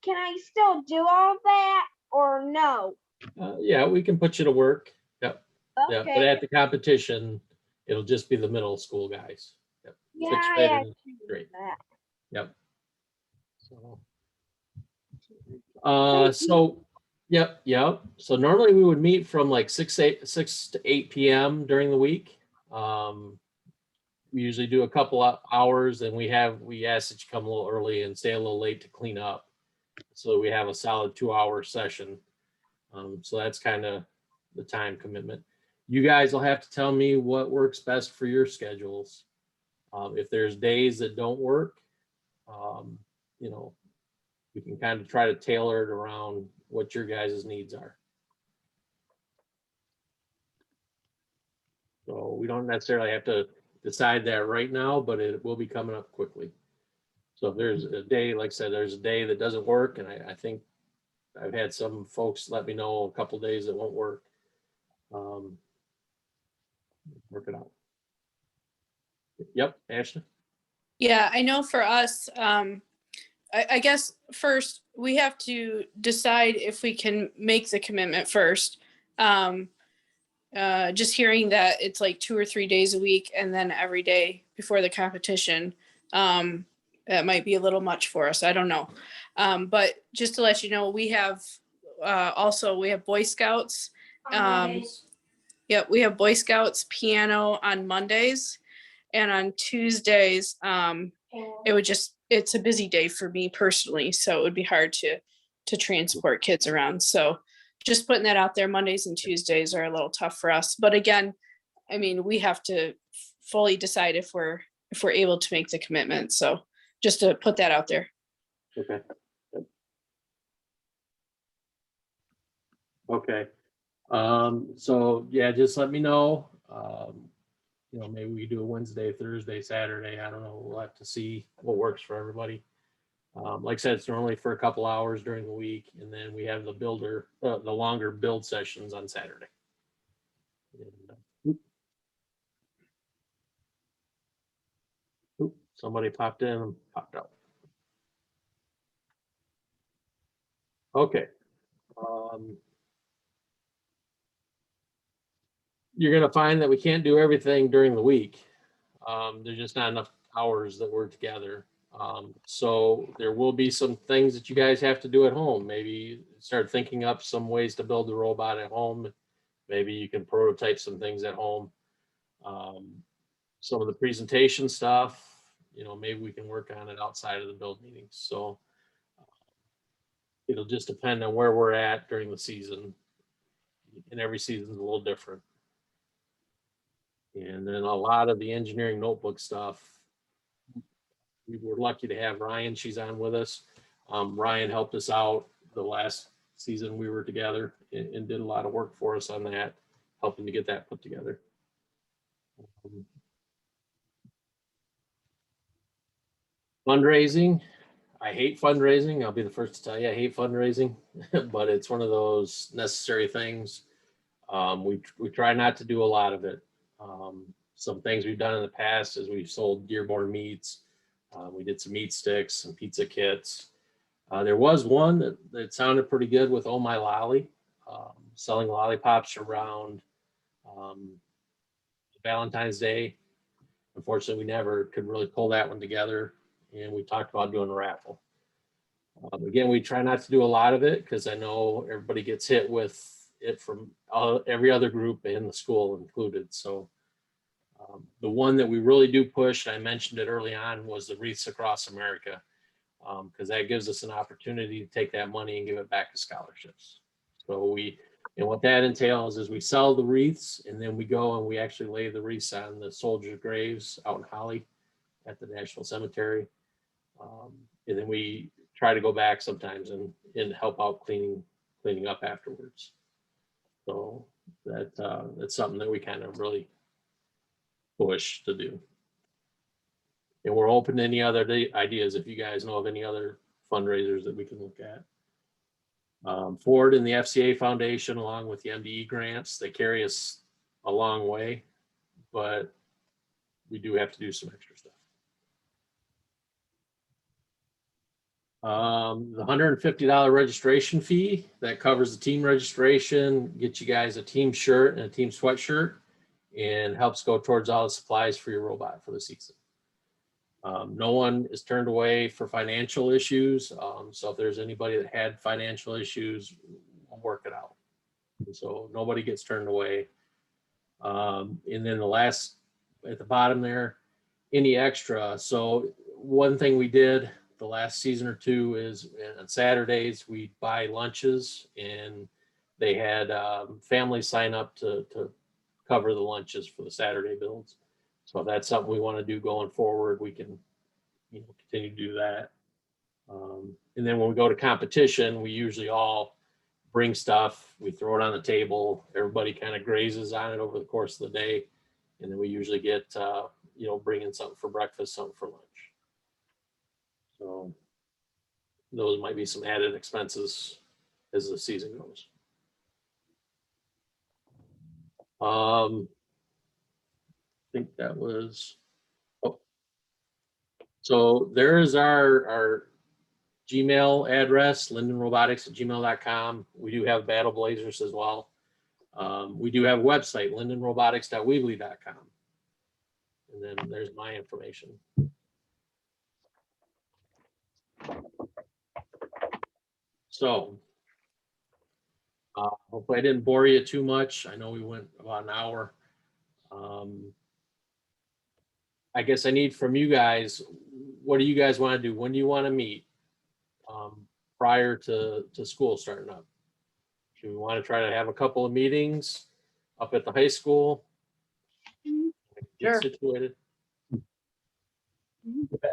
Can I still do all that or no? Yeah, we can put you to work. Yep. Okay. Yeah, but at the competition, it'll just be the middle school guys. Yep. Yeah, 6th grade and 8th grade. Yep. So Yep, yep. So normally we would meet from like 6 to 8 p.m. during the week. We usually do a couple of hours, and we ask that you come a little early and stay a little late to clean up. So we have a solid 2-hour session. So that's kind of the time commitment. You guys will have to tell me what works best for your schedules. If there's days that don't work, you know, we can kind of try to tailor it around what your guys' needs are. So we don't necessarily have to decide that right now, but it will be coming up quickly. So if there's a day, like I said, there's a day that doesn't work, and I think I've had some folks let me know a couple days that won't work. Work it out. Yep, Ashley. Yeah, I know for us, I guess first we have to decide if we can make the commitment first. Just hearing that it's like 2 or 3 days a week and then every day before the competition, that might be a little much for us. I don't know. But just to let you know, we have also we have Boy Scouts. Yep, we have Boy Scouts piano on Mondays, and on Tuesdays, it's a busy day for me personally, so it would be hard to transport kids around. So just putting that out there, Mondays and Tuesdays are a little tough for us. But again, I mean, we have to fully decide if we're able to make the commitment. So just to put that out there. Okay. Okay. So yeah, just let me know. You know, maybe we do a Wednesday, Thursday, Saturday. I don't know. We'll have to see what works for everybody. Like I said, it's normally for a couple hours during the week, and then we have the longer build sessions on Saturday. And, somebody popped in and popped out. Okay. You're going to find that we can't do everything during the week. There's just not enough hours that we're together. So there will be some things that you guys have to do at home. Maybe start thinking up some ways to build the robot at home. Maybe you can prototype some things at home. Some of the presentation stuff, you know, maybe we can work on it outside of the build meetings. So it'll just depend on where we're at during the season. And every season is a little different. And then a lot of the engineering notebook stuff, we were lucky to have Ryan. She's on with us. Ryan helped us out the last season we were together and did a lot of work for us on that, helping to get that put together. Fundraising. I hate fundraising. I'll be the first to tell you I hate fundraising, but it's one of those necessary things. We try not to do a lot of it. Some things we've done in the past is we've sold Dearborn meats. We did some meat sticks and pizza kits. There was one that sounded pretty good with Oh My Lolly, selling lollipops around Valentine's Day. Unfortunately, we never could really pull that one together, and we talked about doing a raffle. Again, we try not to do a lot of it because I know everybody gets hit with it from every other group in the school included. So the one that we really do push, I mentioned it early on, was the Wreaths Across America, because that gives us an opportunity to take that money and give it back to scholarships. So and what that entails is we sell the wreaths, and then we go and we actually lay the wreaths on the soldiers' graves out in Holly at the National Cemetery. And then we try to go back sometimes and help out cleaning up afterwards. So that's something that we kind of really push to do. And we're open to any other ideas if you guys know of any other fundraisers that we can look at. Ford and the FCA Foundation, along with the MDE grants, they carry us a long way, but we do have to do some extra stuff. The $150 registration fee that covers the team registration, gets you guys a team shirt and a team sweatshirt, and helps go towards all the supplies for your robot for the season. No one is turned away for financial issues. So if there's anybody that had financial issues, we'll work it out. And so nobody gets turned away. And then the last at the bottom there, any extra. So one thing we did the last season or two is on Saturdays we buy lunches, and they had families sign up to cover the lunches for the Saturday builds. So if that's something we want to do going forward, we can, you know, continue to do that. And then when we go to competition, we usually all bring stuff, we throw it on the table, everybody kind of grazes on it over the course of the day. And then we usually get, you know, bring in something for breakfast, something for lunch. So those might be some added expenses as the season goes. I think that was, oh. So there is our Gmail address, lindenrobotics@gmail.com. We do have Battle Blazers as well. We do have a website, lindenrobotics.weebly.com. And then there's my information. So hopefully I didn't bore you too much. I know we went about an hour. I guess I need from you guys, what do you guys want to do? When do you want to meet prior to school starting up? Do we want to try to have a couple of meetings up at the high school? Get Sure. situated.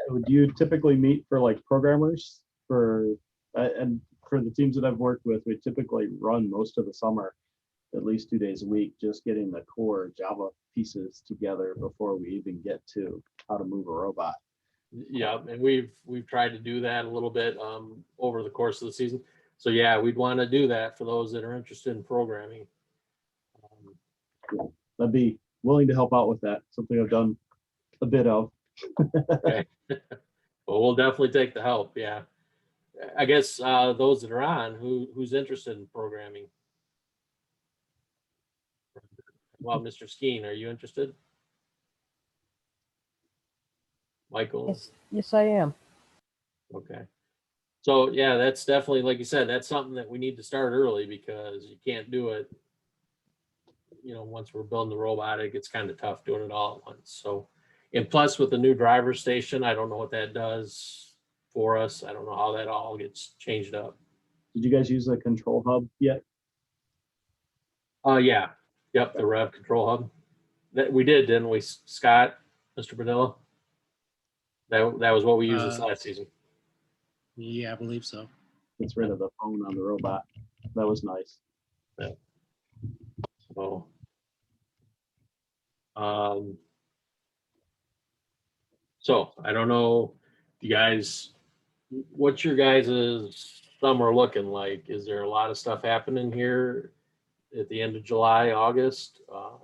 Would you typically meet for like programmers and for the teams that I've worked with, we typically run most of the summer, at least 2 days a week, just getting the core Java pieces together before we even get to how to move a robot. Yeah, and we've tried to do that a little bit over the course of the season. So yeah, we'd want to do that for those that are interested in programming. I'd be willing to help out with that. Something I've done a bit of. Okay. Well, we'll definitely take the help. Yeah. I guess those that are on, who's interested in programming? Well, Mr. Skeen, are you interested? Michael? Yes, I am. Okay. So yeah, that's definitely, like you said, that's something that we need to start early, because you can't do it, you know, once we're building the robot, it gets kind of tough doing it all at once. So, and plus with the new driver station, I don't know what that does for us. I don't know how that all gets changed up. Did you guys use the control hub yet? Yeah. Yep, the Rev control hub. That we did, didn't we, Scott, Mr. Padilla? That was what we used this last season. Yeah, I believe so. Gets rid of the phone on the robot. That was nice. Yeah. So, so I don't know, you guys, what's your guys' summer looking like? Is there a lot of stuff happening here at the end of July, August? Do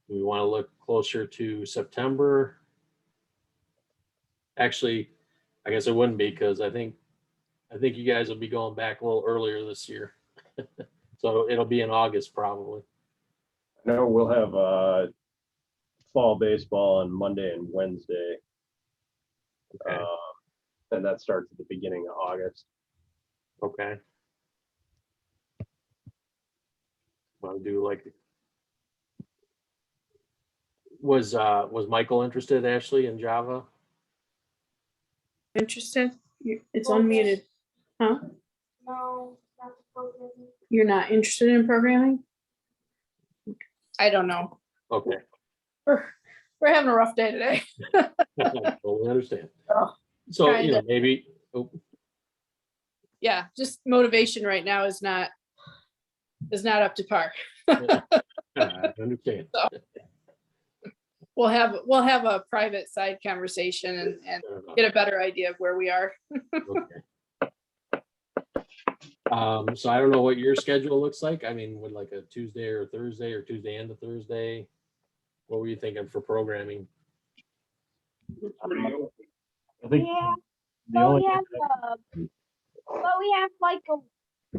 we want to look closer to September? Actually, I guess it wouldn't be, because I think you guys will be going back a little earlier this year. So it'll be in August probably. I know we'll have fall baseball on Monday and Wednesday. Okay. And that starts at the beginning of August. Okay. Want to do like, was Michael interested, Ashley, in Java? Interested? It's unmuted. Huh? No, not programming. You're not interested in programming? I don't know. Okay. We're having a rough day today. Totally understand. Oh, So, you know, maybe, oh, yeah, just motivation right now is not up to par. I understand. So we'll have a private side conversation and get a better idea of where we are. Okay. So I don't know what your schedule looks like. I mean, would like a Tuesday or Thursday, or Tuesday and a Thursday? What were you thinking for programming? I think Yeah, the but only we have like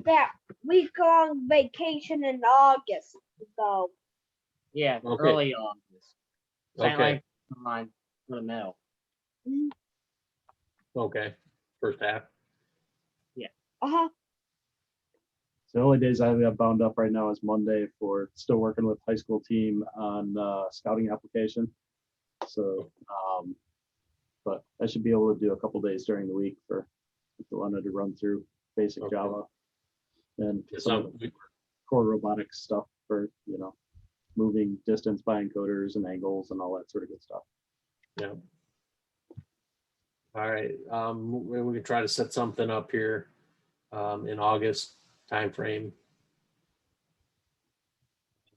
that week-long vacation in August, so. Yeah, Okay. early August. Same Okay. like on the middle. Okay. First half. Uh-huh. So the only days I have bound up right now is Monday for still working with high school team on scouting application. So, but I should be able to do a couple days during the week for if you wanted to run through basic Okay. Java and Yes, some of the core robotics stuff for, moving distance by encoders and angles and all that sort of good stuff. Yeah. All right, we can try to set something up here in August timeframe.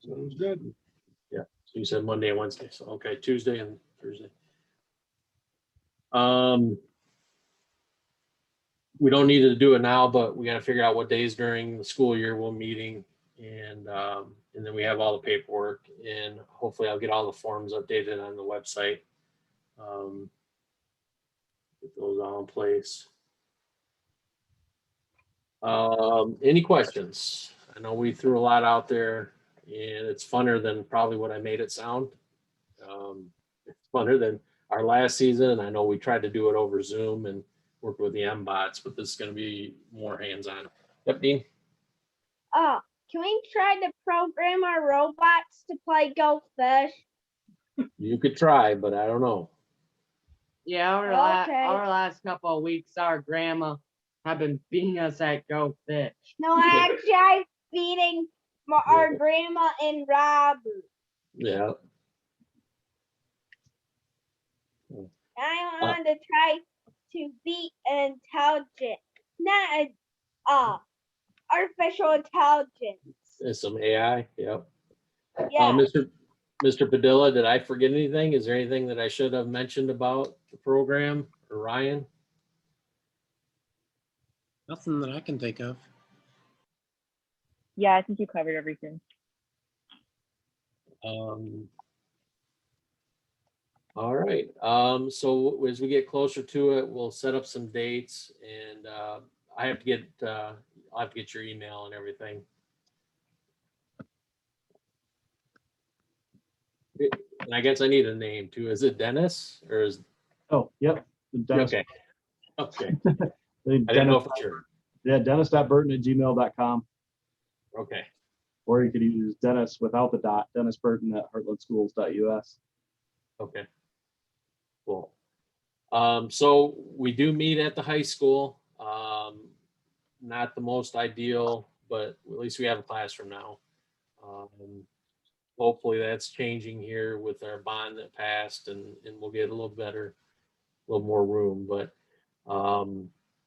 Sounds good. Yeah, so you said Monday and Wednesday, so okay, Tuesday and Thursday. We don't need to do it now, but we got to figure out what days during the school year we're meeting, and then we have all the paperwork, and hopefully I'll get all the forms updated on the website. Get those all in place. Any questions? I know we threw a lot out there, and it's funner than probably what I made it sound. It's funner than our last season, and I know we tried to do it over Zoom and work with the M-bots, but this is going to be more hands-on. Yep, Dean? Can we try to program our robots to play Go Fish? You could try, but I don't know. Yeah, Okay. our last couple of weeks, our grandma have been beating us at Go Fish. No, actually, I'm feeding our grandma and Robert. Yeah. I want to try to be intelligent, not artificial intelligence. There's some AI. Yep. Yeah. Mr. Padilla, did I forget anything? Is there anything that I should have mentioned about the program, or Ryan? Nothing that I can think of. Yeah, I think you covered everything. All right. So as we get closer to it, we'll set up some dates, and I'll have to get your email and everything. And I guess I need a name too. Is it Dennis or is? Oh, yep. Dennis. Okay. Okay. I didn't know for sure. Yeah, dennis.burton@gmail.com. Okay. Or you could use Dennis without the dot, dennisburton@heartlandschools.us. Okay. Cool. So we do meet at the high school. Not the most ideal, but at least we have a classroom now. Hopefully that's changing here with our bond that passed, and we'll get a little better, a little more room. But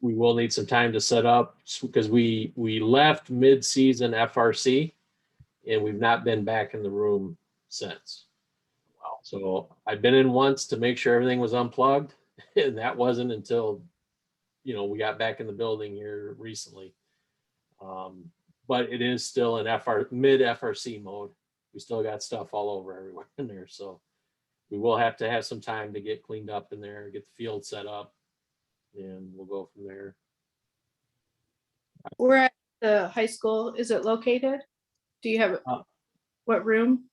we will need some time to set up because we left mid-season FRC, and we've not been back in the room since. Wow. So I've been in once to make sure everything was unplugged, and that wasn't until we got back in the building here recently. But it is still in mid FRC mode. We still got stuff all over everywhere in there. So we will have to have some time to get cleaned up in there, get the field set up, and we'll go from there. Where at the high school is it located? Do you have what room?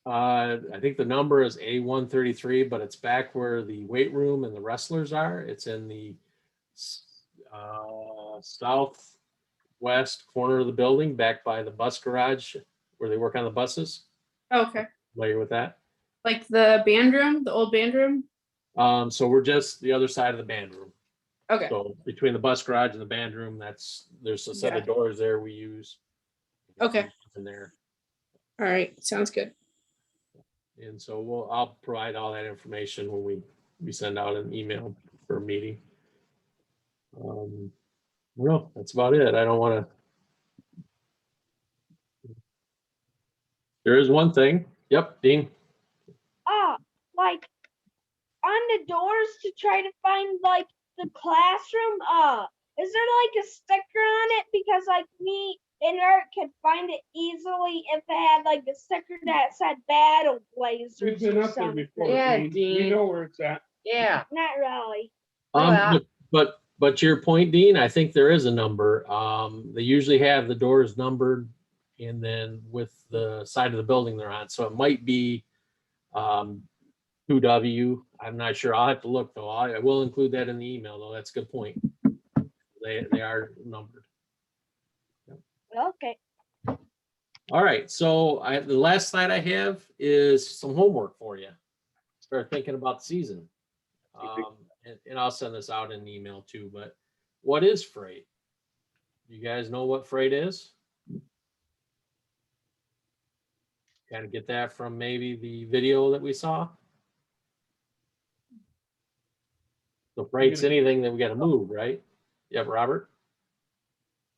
I think the number is A133, but it's back where the weight room and the wrestlers are. It's in the southwest corner of the building, back by the bus garage where they work on the buses. Okay. Familiar with that? Like the band room, the old band room? So we're just the other side of the band room. Okay. So between the bus garage and the band room, there's a set of doors there we use. Okay. In there. All right. Sounds good. And so I'll provide all that information when we send out an email for a meeting. Well, that's about it. I don't want to. There is one thing. Yep, Dean. Like on the doors to try to find like the classroom. Is there like a sticker on it? Because like me and Eric could find it easily if it had like a sticker that said Battle Blazers. We've been or up there something. before. Yeah, Dean. Dean. We know where it's at. Yeah. Not really. But to your point, Dean, I think there is a number. They usually have the doors numbered, and then with the side of the building they're on. So it might be 2W. I'm not sure. I'll have to look though. I will include that in the email though. That's a good point. They are numbered. Okay. All right, so the last slide I have is some homework for you. Start thinking about the season. And I'll send this out in an email too, but what is freight? You guys know what freight is? Kind of get that from maybe the video that we saw. So freight's anything that we got to move, right? Yep, Robert.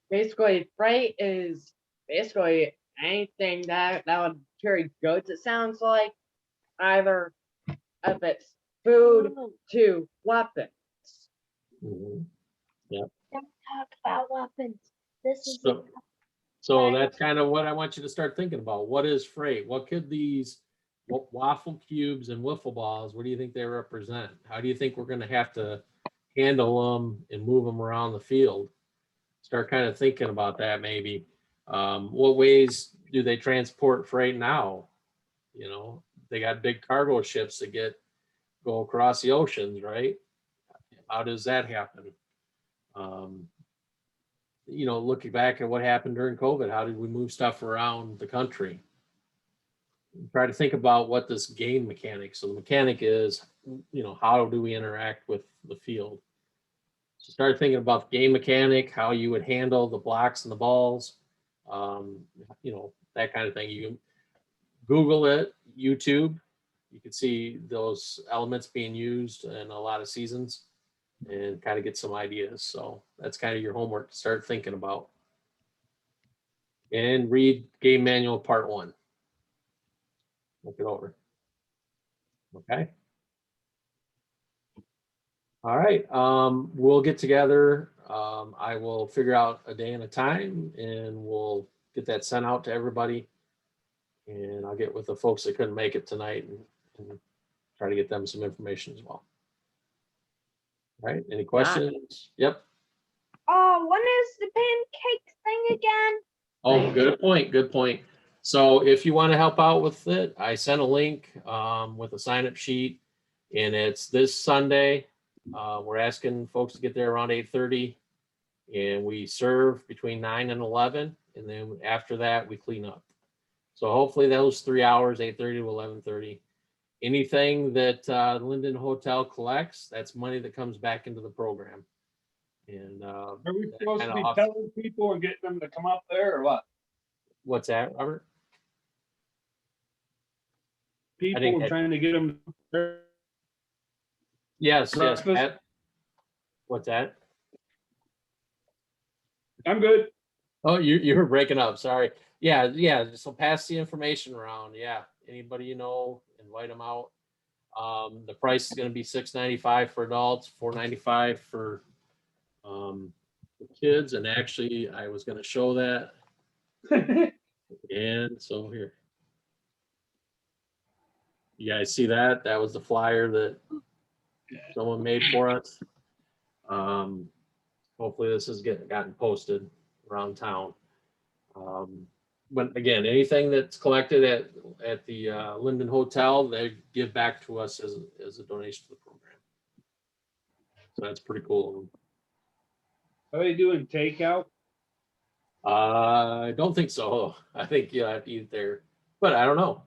Basically, freight is basically anything that would carry goods, it sounds like, either if it's food to weapons. Mhm. Yep. Don't talk about weapons. This is So that's kind of what I want you to start thinking about. What is freight? What could these waffle cubes and wiffle balls, what do you think they represent? How do you think we're going to have to handle them and move them around the field? Start kind of thinking about that maybe. What ways do they transport freight now? You know, they got big cargo ships that go across the oceans, right? How does that happen? You know, looking back at what happened during COVID, how did we move stuff around the country? Try to think about what this game mechanic. So the mechanic is, you know, how do we interact with the field? So start thinking about the game mechanic, how you would handle the blocks and the balls, you know, that kind of thing. You can Google it, YouTube. You can see those elements being used in a lot of seasons and kind of get some ideas. So that's kind of your homework to start thinking about. And read Game Manual Part 1. Look it over. Okay. All right. We'll get together. I will figure out a day and a time and we'll get that sent out to everybody. And I'll get with the folks that couldn't make it tonight and try to get them some information as well. All right. Any questions? Yep. When is the pancake thing again? Oh, good point. Good point. So if you want to help out with it, I sent a link with a sign-up sheet, and it's this Sunday. We're asking folks to get there around 8:30, and we serve between 9 and 11, and then after that we clean up. So hopefully those 3 hours, 8:30 to 11:30. Anything that Linden Hotel collects, that's money that comes back into the program. And Are we supposed to be telling people and getting them to come up there or what? What's that, Robert? People trying to get them there. Yes, yes. Pat. What's that? I'm good. Oh, you were breaking up. Sorry. Yeah, yeah. So pass the information around. Yeah. Anybody you know, invite them out. The price is going to be $6.95 for adults, $4.95 for the kids. And actually, I was going to show that. And so here. You guys see that? That was the flyer that someone made for us. Hopefully this has gotten posted around town. But again, anything that's collected at the Linden Hotel, they give back to us as a donation to the program. So that's pretty cool. Are they doing takeout? I don't think so. I think you have to eat there, but I don't know.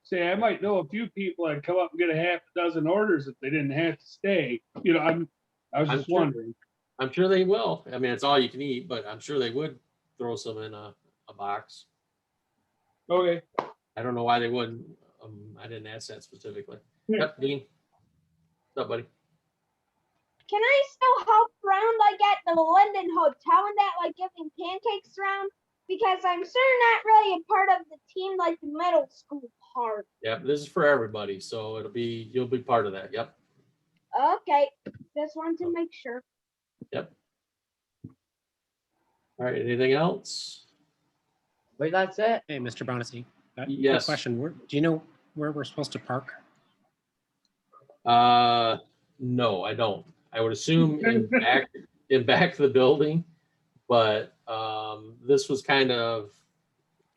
Say, I might know a few people that'd come up and get a half a dozen orders if they didn't have to stay. You know, I was just wondering. I'm sure they will. I mean, it's all you can eat, but I'm sure they would throw some in a box. Okay. I don't know why they wouldn't. I didn't ask that specifically. Yep, Dean. What's up, buddy? Can I still help around like at the Linden Hotel and that, like giving pancakes around? Because I'm sure not really a part of the team like the middle school part. Yep, this is for everybody, so you'll be part of that. Yep. Okay, just wanted to make sure. Yep. All right, anything else? Wait, that's it? Hey, Mr. Bonacy. Yes. Question. Do you know where we're supposed to park? No, I don't. I would assume in back of the building, but this was kind of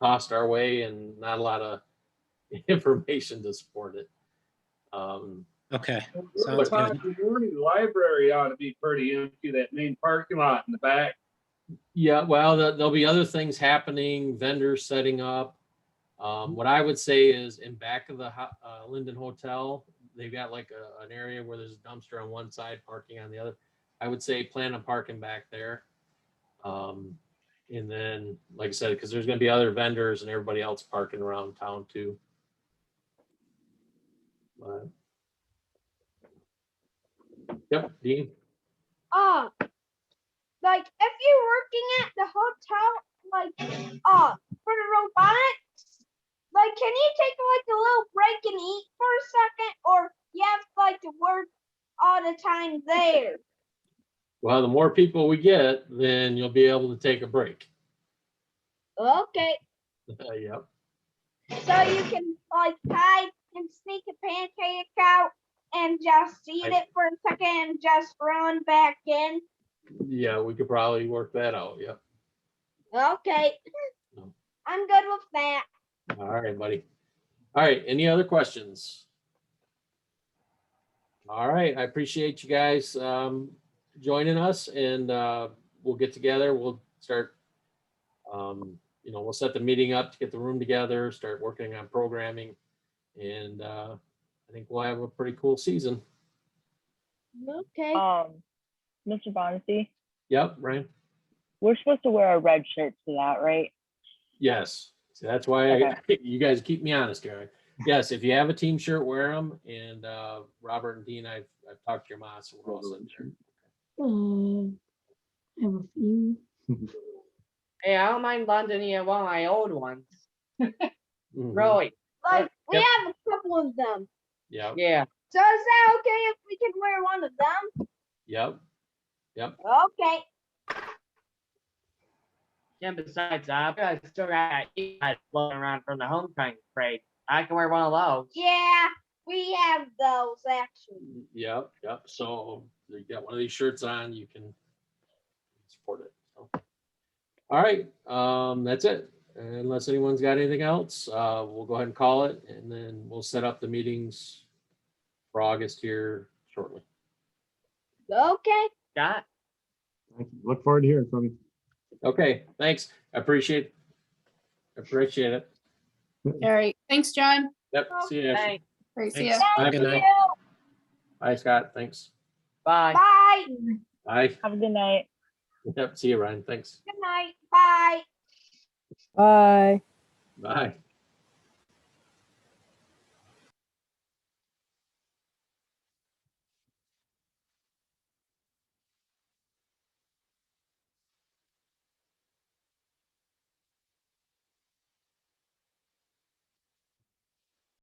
tossed our way and not a lot of information to support it. Okay. The library ought to be pretty empty, that main parking lot in the back. Yeah, well, there'll be other things happening, vendors setting up. What I would say is in back of the Linden Hotel, they've got like an area where there's a dumpster on one side, parking on the other. I would say plan on parking back there. And then, like I said, because there's going to be other vendors and everybody else parking around town too. Yep, Dean. Like if you're working at the hotel, like for the robotics, like can you take like a little break and eat for a second, or you have like to work all the time there? Well, the more people we get, then you'll be able to take a break. Okay. Yep. So you can like hide and sneak a pancake out and just eat it for a second and just run back in. Yeah, we could probably work that out. Yep. Okay. I'm good with that. All right, buddy. All right. Any other questions? All right. I appreciate you guys joining us, and we'll get together. We'll start, we'll set the meeting up to get the room together, start working on programming, and I think we'll have a pretty cool season. Okay. Mr. Bonacy, Yep, Ryan. we're supposed to wear our red shirts to that, right? Yes. So that's why Okay. you guys keep me honest, Gary. Yes, if you have a team shirt, wear them. And Robert and Dean, I've talked to your mom, so we're all set there. I have a few. Hey, I don't mind lending you one of my old ones. Mhm. Really? Like we Yep. have a couple of them. Yep. Yeah. So is that okay if we can wear one of them? Yep. Yep. Okay. And besides that, I still got that floating around from the homecoming parade. I can wear one of those. Yeah, we have those actually. Yep. Yep. So you got one of these shirts on, you can support it. So. All right. That's it. Unless anyone's got anything else, we'll go ahead and call it, and then we'll set up the meetings for August here shortly. Okay. Got it. Thank you. Look forward to hearing from you. Okay. Thanks. I appreciate it. All right. Thanks, John. Yep. See you. Ashley. Thanks. Great. See Thanks. ya. Have a good Thank night. you. Bye, Scott. Thanks. Bye. Bye. Bye. Have a good night. Yep. See you, Ryan. Thanks. Good night. Bye. Bye. Bye.